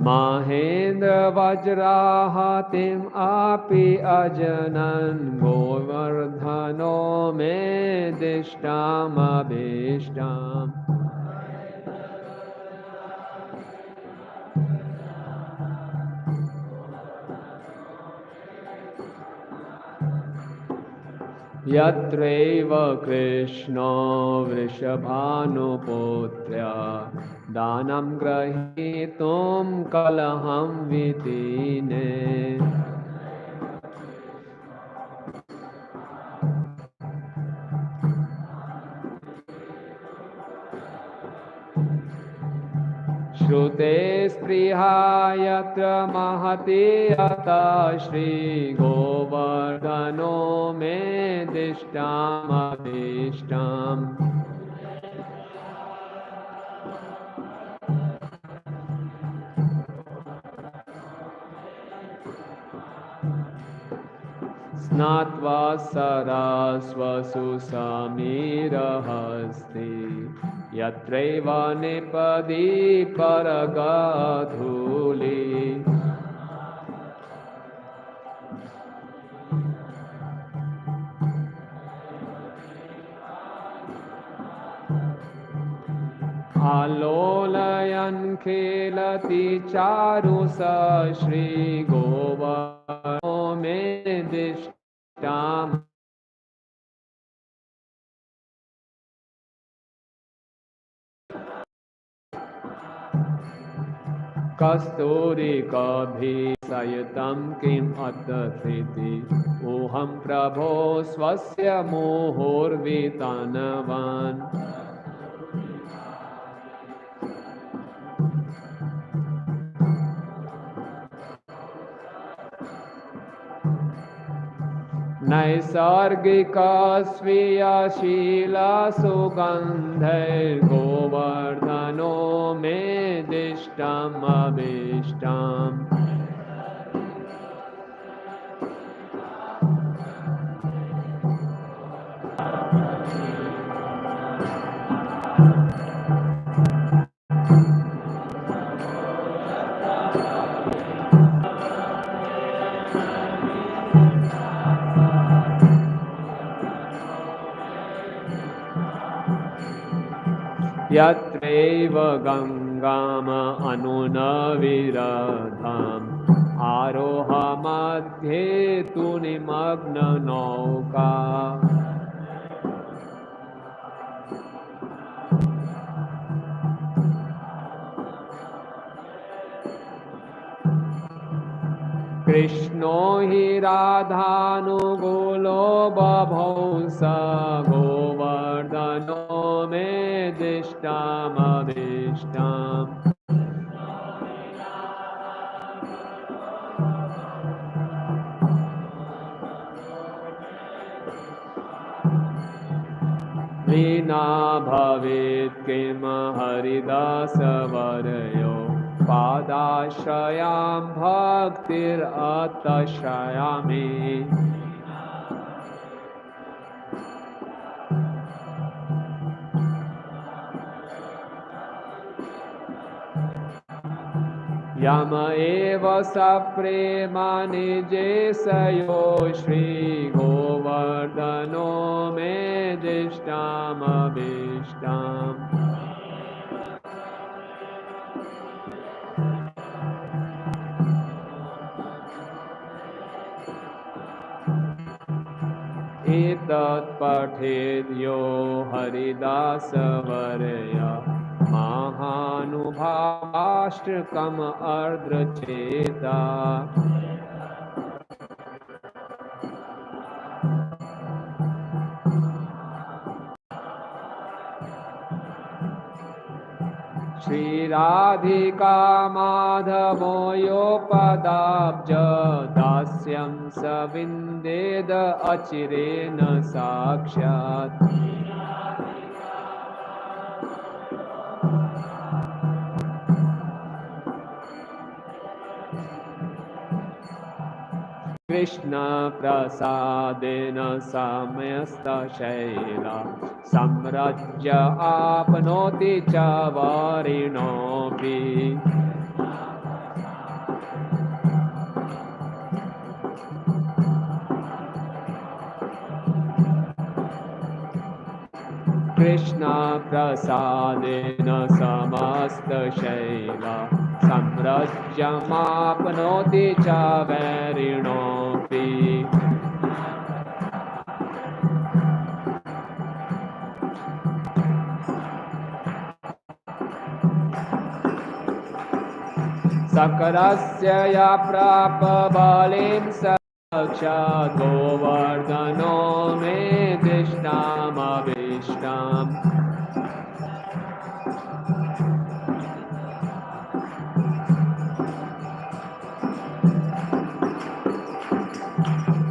Speaker 2: महेन्द्र वज्राहतिम् अपि अजनन् गोवर्धनो मे दिष्टमभीष्टम्। यत्रैव कृष्णो वृषभानुपुत्र्या
Speaker 1: दानं ग्रहीतुं कलहं विदीने श्रुते स्पृहा यत्र महति यतः श्रीगोवर्धनो मे दिष्टामभीष्टम् स्नात्वा सरस्वसु समीरहस्ति यत्रैव निपदी परगधूलि आलोलयन् खेलति चारु स श्रीगोवर्धनो मे दिष्टाम् कस्तूरिकाभिसयुतं किम् अतथिति ओहं प्रभो स्वस्य मुहुर्वितानवान् नैसर्गिका स्वीयशीलसुगन्धैर्गोवर्धनो मे दिष्टमभीष्टम् यत्रैव गङ्गाम् अनुनविरधाम् आरोह मध्ये तु निमग्ननौका कृष्णो हि राधानुगुलो बभौ स गोवर्धनो मे दिष्टमभीष्टम् विना भवेत् किं हरिदासवर्यो पादाश्रयां भक्तिरतश्रयामि यम एव सप्रेमा निजेशयो श्रीगोवर्धनो मे दिष्टमभीष्टम् एतत् पठेद् यो हरिदासवर्य महानुभावाष्टकम् अर्द्रचेता श्रीराधिका माधवो योपदाब्ज दास्यं स विन्देद अचिरेण साक्षात् कृष्ण प्रसादेन समस्तशैला सम्रज्य आपनोति च वारिणोऽपि कृष्ण प्रसादेन समस्तशैला सम्रज्यमाप्नोति च वैरिणोऽपि
Speaker 2: सकरस्य या प्राप बलिं साक्षात् गोवर्धनो मे दिष्टामभीष्टाम्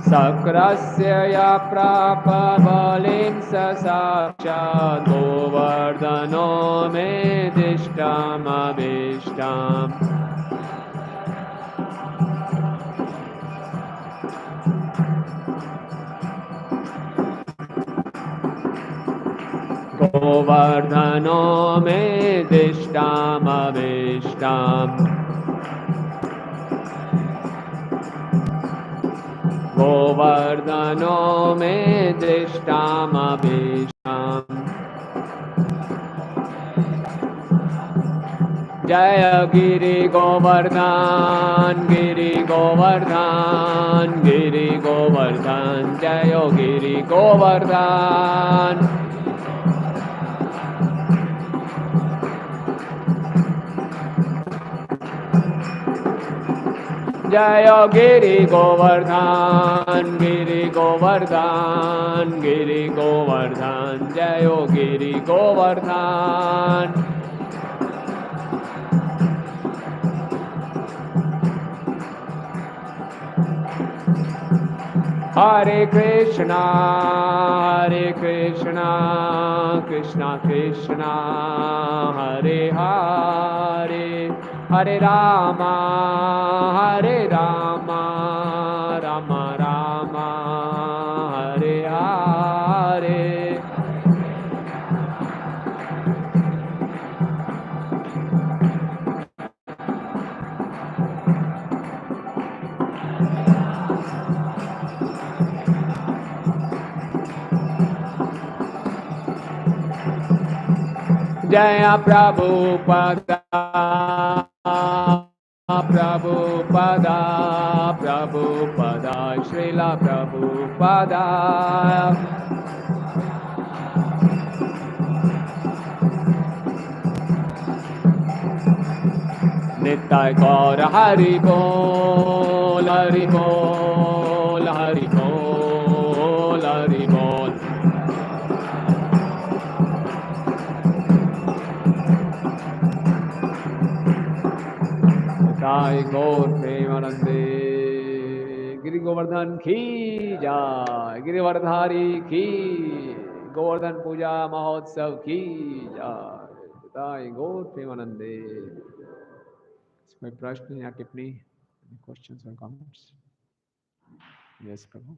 Speaker 2: शक्रस्य या प्राप बलिं साक्षात् गोवर्धनो मे दिष्टामभीष्टाम् गोवर्धनो मे दिष्टामभीष्टाम् गोवर्धनो मे दिष्टामभीष्टाम् जय गिरि गोवर्धन गिरि गोवर्धन जय गिरि गोवर्धन जय गिरि गोवर्धन जय गिरि गोवर्धन हरे कृष्णा कृष्णा कृष्णा हरे हरे हरे रामा राम राम हरे हरे जय प्रभुपदा श्रील प्रभुपदा नित्य गौर हरि बोल हरि बोल हरि बोल हरि बोल निताय गौर प्रेमानंदे गिरि गोवर्धन की जय गिरिवरधारी की गोवर्धन पूजा महोत्सव की जय निताय गौर प्रेमानंदे कोई प्रश्न या टिप्पणी क्वेश्चंस और कमेंट्स यस प्रभु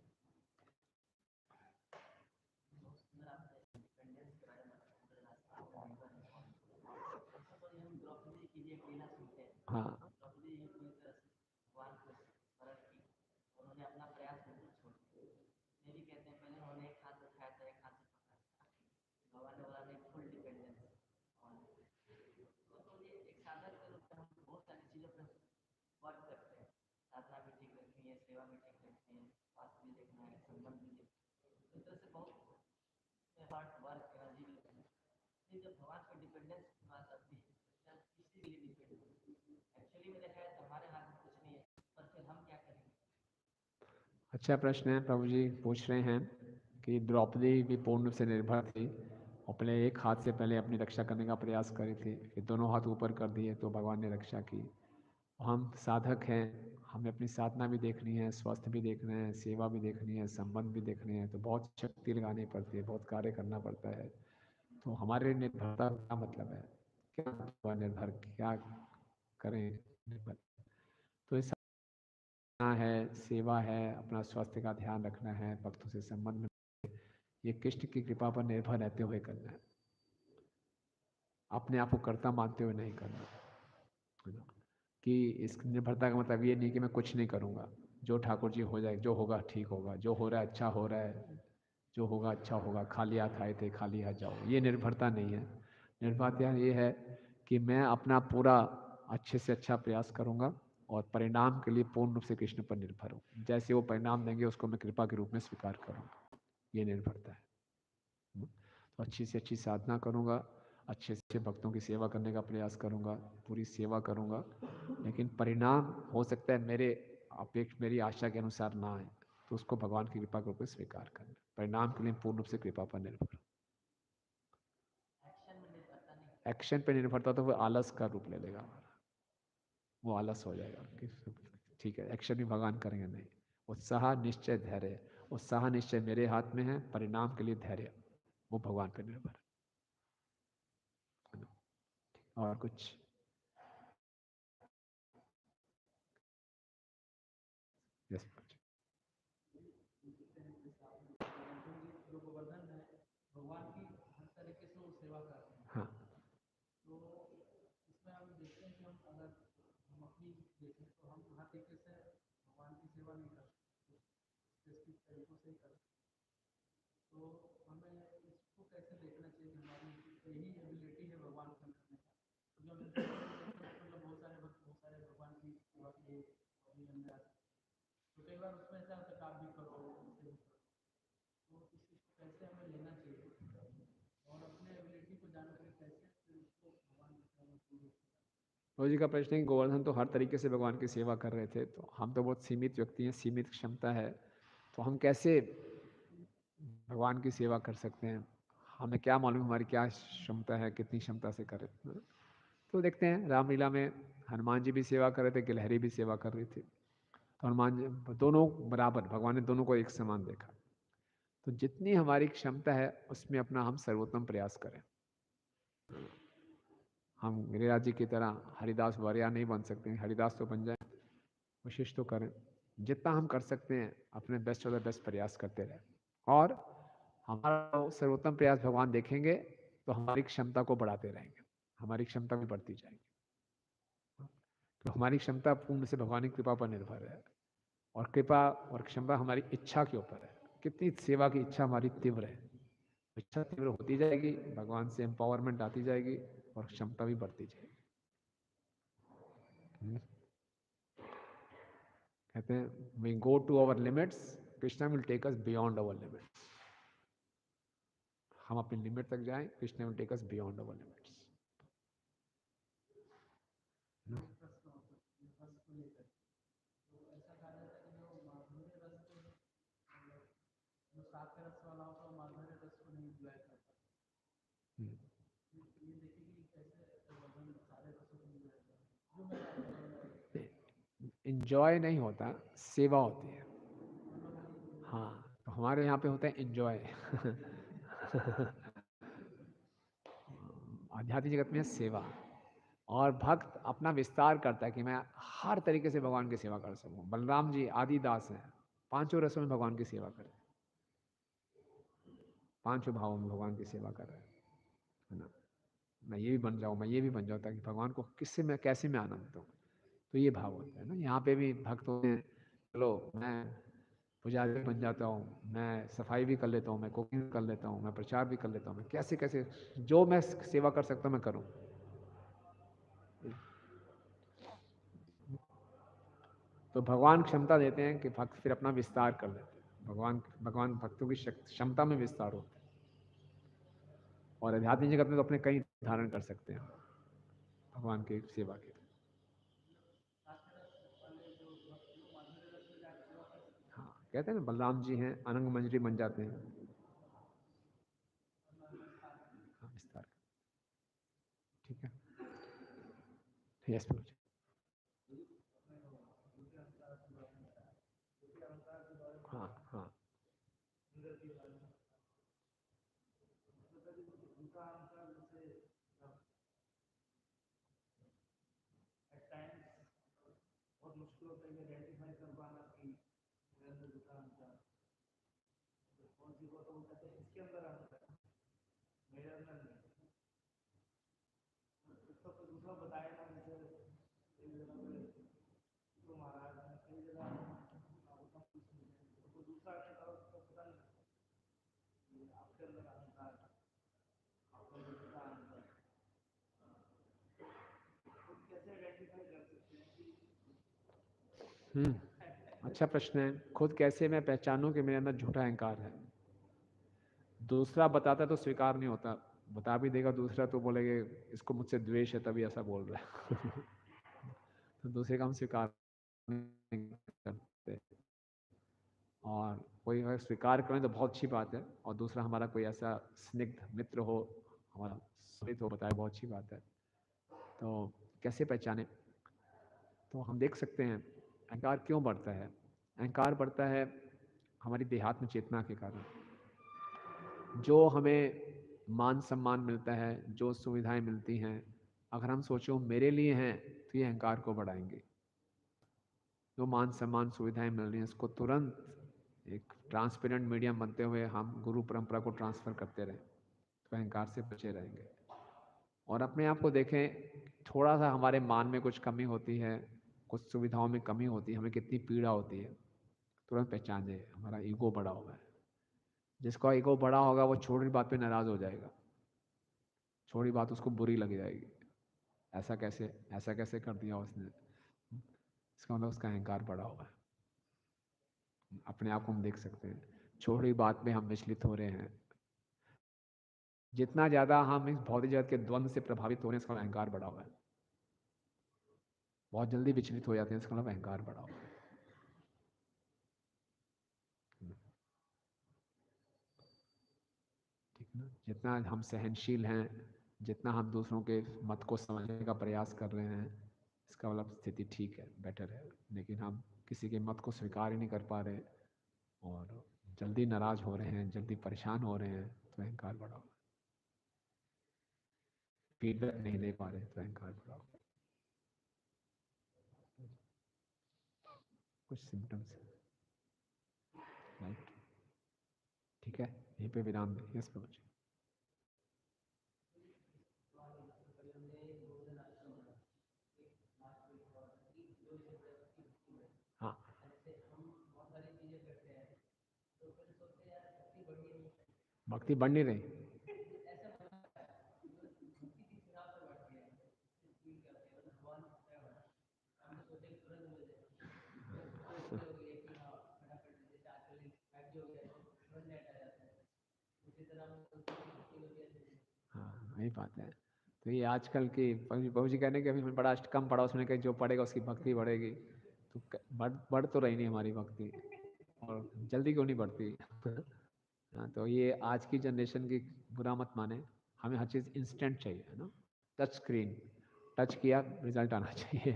Speaker 2: हाँ अच्छा प्रश्न है प्रभु जी पूछ रहे हैं कि द्रौपदी भी पूर्ण रूप से निर्भर थी अपने एक हाथ से पहले अपनी रक्षा करने का प्रयास करे थे फिर दोनों हाथ ऊपर कर दिए तो भगवान ने रक्षा की हम साधक हैं हमें अपनी साधना भी देखनी है स्वास्थ्य भी देखना है सेवा भी देखनी है संबंध भी देखने हैं तो बहुत शक्ति लगानी पड़ती है बहुत कार्य करना पड़ता है तो हमारे निर्भरता का क्या मतलब है क्या निर्भर क्या करें निर्भर तो इस है सेवा है अपना स्वास्थ्य का ध्यान रखना है भक्तों से संबंध में ये कृष्ण की कृपा पर निर्भर रहते हुए करना है अपने आप को कर्ता मानते हुए नहीं करना कि इस निर्भरता का मतलब ये नहीं कि मैं कुछ नहीं करूँगा जो ठाकुर जी हो जाए जो होगा ठीक होगा जो हो रहा है अच्छा हो रहा है जो होगा अच्छा होगा खाली हाथ आए थे खाली हाथ जाओ ये निर्भरता नहीं है निर्भरता ये है कि मैं अपना पूरा अच्छे से अच्छा प्रयास करूँगा और परिणाम के लिए पूर्ण रूप से कृष्ण पर निर्भर हूँ जैसे वो परिणाम देंगे उसको मैं कृपा के रूप में स्वीकार करूँगा ये निर्भरता है तो अच्छी से अच्छी साधना करूँगा अच्छे से भक्तों की सेवा करने का प्रयास करूँगा, पूरी सेवा करूँगा, लेकिन परिणाम हो सकता है मेरी आशा के अनुसार ना आए, तो उसको भगवान की कृपा के रूप में स्वीकार करना। परिणाम के लिए पूर्ण रूप से कृपा पर निर्भर। एक्शन पे निर्भरता तो वो आलस का रूप ले लेगा, वो आलस हो जाएगा कि ठीक है एक्शन भी भगवान करेंगे, नहीं। उत्साह निश्चय धैर्य, उत्साह निश्चय मेरे हाथ में है, परिणाम के लिए धैर्य वो भगवान पर निर्भर है। और कुछ यस हाँ प्रभु जी का प्रश्न है कि गोवर्धन तो हर तरीके से भगवान की सेवा कर रहे थे, तो हम तो बहुत सीमित व्यक्ति हैं, सीमित क्षमता है, तो हम कैसे भगवान की सेवा कर सकते हैं? हमें क्या मालूम हमारी क्या क्षमता है, कितनी क्षमता से करें। तो देखते हैं रामलीला में हनुमान जी भी सेवा कर रहे थे, गिलहरी भी सेवा कर रही थी, तो हनुमान जी दोनों बराबर, भगवान ने दोनों को एक समान देखा। तो जितनी हमारी क्षमता है उसमें अपना हम सर्वोत्तम प्रयास करें। हम गिरिराज जी की तरह हरिदास वारिया नहीं बन सकते, हरिदास तो बन जाए, कोशिश तो करें, जितना हम कर सकते हैं अपने बेस्ट ऑफ द बेस्ट प्रयास करते रहें, और हमारा सर्वोत्तम प्रयास भगवान देखेंगे तो हमारी क्षमता को बढ़ाते रहेंगे, हमारी क्षमता भी बढ़ती जाएगी। तो हमारी क्षमता पूर्ण से भगवान की कृपा पर निर्भर है, और कृपा और क्षमता हमारी इच्छा के ऊपर है, कितनी सेवा की इच्छा हमारी तीव्र है। इच्छा तीव्र होती जाएगी, भगवान से एम्पावरमेंट आती जाएगी और क्षमता भी बढ़ती जाएगी। कहते हैं we go to our limits, Krishna will take us beyond our limits. हम अपनी लिमिट तक जाएं, Krishna will take us beyond our limits. Enjoy नहीं होता, सेवा होती है। हाँ, तो हमारे यहाँ पे होता है इंजॉय। आध्यात्मिक जगत में सेवा, और भक्त अपना विस्तार करता है कि मैं हर तरीके से भगवान की सेवा कर सकूं। बलराम जी आदि दास हैं, पांचों रसों में भगवान की सेवा कर रहे हैं, पांचों भावों में भगवान की सेवा कर रहे हैं, है ना। मैं ये भी बन जाऊँ, मैं ये भी बन जाऊँ, ताकि भगवान को किससे मैं कैसे मैं आनंद दूँ। तो ये भाव होता है ना। यहाँ पे भी भक्त होते हैं, चलो मैं पुजारी बन जाता हूँ, मैं सफाई भी कर लेता हूँ, मैं कुकिंग कर लेता हूँ, मैं प्रचार भी कर लेता हूँ, मैं कैसे कैसे जो मैं सेवा कर सकता हूँ मैं करूँ। तो भगवान क्षमता देते हैं कि भक्त फिर अपना विस्तार कर लेते हैं। भगवान भक्तों की क्षमता में विस्तार होता है, और आध्यात्मिक जगत में तो अपने कई धारण कर सकते हैं भगवान की सेवा के। हाँ, कहते हैं ना बलराम जी हैं अनंग मंजरी बन जाते हैं। हाँ, विस्तार, ठीक है। यस प्रभु जी। हाँ हाँ अच्छा प्रश्न है। खुद कैसे मैं पहचानूं कि मेरे अंदर झूठा अहंकार है? दूसरा बताता तो स्वीकार नहीं होता, बता भी देगा दूसरा तो बोलेंगे इसको मुझसे द्वेष है तभी ऐसा बोल रहा है। तो दूसरे का हम स्वीकार नहीं करते, और कोई अगर स्वीकार करें तो बहुत अच्छी बात है, और दूसरा हमारा कोई ऐसा स्निग्ध मित्र हो, हमारा सुमित हो, बताए बहुत अच्छी बात है। तो कैसे पहचाने? तो हम देख सकते हैं अहंकार क्यों बढ़ता है। अहंकार बढ़ता है हमारी देहात्म चेतना के कारण। जो हमें मान सम्मान मिलता है, जो सुविधाएं मिलती हैं, अगर हम सोचो मेरे लिए हैं तो ये अहंकार को बढ़ाएंगे। जो मान सम्मान सुविधाएं मिल रही हैं इसको तुरंत एक ट्रांसपेरेंट मीडियम बनते हुए हम गुरु परंपरा को ट्रांसफर करते रहें तो अहंकार से बचे रहेंगे। और अपने आप को देखें, थोड़ा सा हमारे मान में कुछ कमी होती है, कुछ सुविधाओं में कमी होती है, हमें कितनी पीड़ा होती है, तुरंत पहचान जाए हमारा ईगो बड़ा हुआ है। जिसका ईगो बड़ा होगा वो छोटी बात पे नाराज हो जाएगा, छोटी बात उसको बुरी लग जाएगी, ऐसा कैसे कर दिया उसने, इसका मतलब उसका अहंकार बड़ा हुआ है। अपने आप को हम देख सकते हैं, छोटी बात में हम विचलित हो रहे हैं। जितना ज्यादा हम इस भौतिक जगत के द्वंद से प्रभावित हो रहे हैं, इसका अहंकार बढ़ा हुआ है। बहुत जल्दी विचलित हो जाते हैं, इसका मतलब अहंकार बढ़ा हुआ है। ठीक ना? जितना हम सहनशील हैं, जितना हम दूसरों के मत को समझने का प्रयास कर रहे हैं, इसका मतलब स्थिति ठीक है, बेटर है। लेकिन हम किसी के मत को स्वीकार ही नहीं कर पा रहे और जल्दी नाराज हो रहे हैं, जल्दी परेशान हो रहे हैं, तो अहंकार बढ़ा हुआ है। फीडबैक नहीं ले पा रहे तो अहंकार बढ़ा हुआ है। कुछ सिम्टम्स है, राइट? ठीक है, यहीं पे विराम दें। यस प्रभु जी। हाँ, भक्ति बढ़ नहीं रही। हाँ, वही बात है। तो ये आजकल की बाबू जी कहने के अभी बड़ा कम पड़ा, उसमें कहीं जो पड़ेगा उसकी भक्ति बढ़ेगी। तो बढ़ तो रही नहीं हमारी भक्ति, और जल्दी क्यों नहीं बढ़ती? हाँ, तो ये आज की जनरेशन की बुरा मत माने, हमें हर चीज़ इंस्टेंट चाहिए, है ना? टच स्क्रीन, टच किया रिजल्ट आना चाहिए।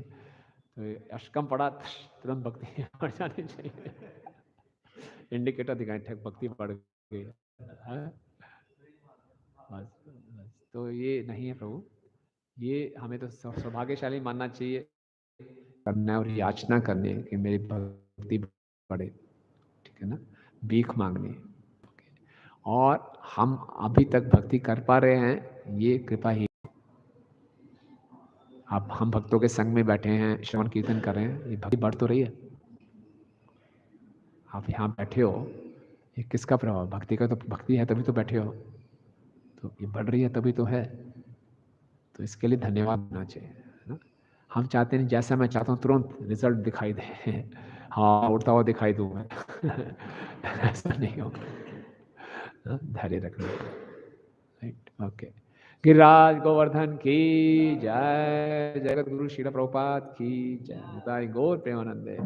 Speaker 2: तो ये अष्टकम पड़ा तुरंत भक्ति बढ़ जानी चाहिए। इंडिकेटर दिखाएं, ठक भक्ति बढ़ गई है। बस तो ये नहीं है प्रभु, ये हमें तो सौभाग्यशाली मानना चाहिए, करना है और याचना करनी है कि मेरी भक्ति बढ़े। ठीक है ना? भीख मांगनी है। और हम अभी तक भक्ति कर पा रहे हैं, ये कृपा ही। अब हम भक्तों के संग में बैठे हैं, श्रवण कीर्तन कर रहे हैं, ये भक्ति बढ़ तो रही है। आप यहाँ बैठे हो, ये किसका प्रभाव? भक्ति का। तो भक्ति है तभी तो बैठे हो, तो ये बढ़ रही है तभी तो है। तो इसके लिए धन्यवाद होना चाहिए, है ना? हम चाहते हैं जैसा मैं चाहता हूँ तुरंत रिजल्ट दिखाई दे। हाँ, उठता हुआ दिखाई दूँ मैं। ऐसा नहीं होगा, धैर्य रखना। Right, okay. गिरिराज गोवर्धन की जय, जगत गुरु श्रील प्रभुपाद की जय, गौर प्रेमानंदे।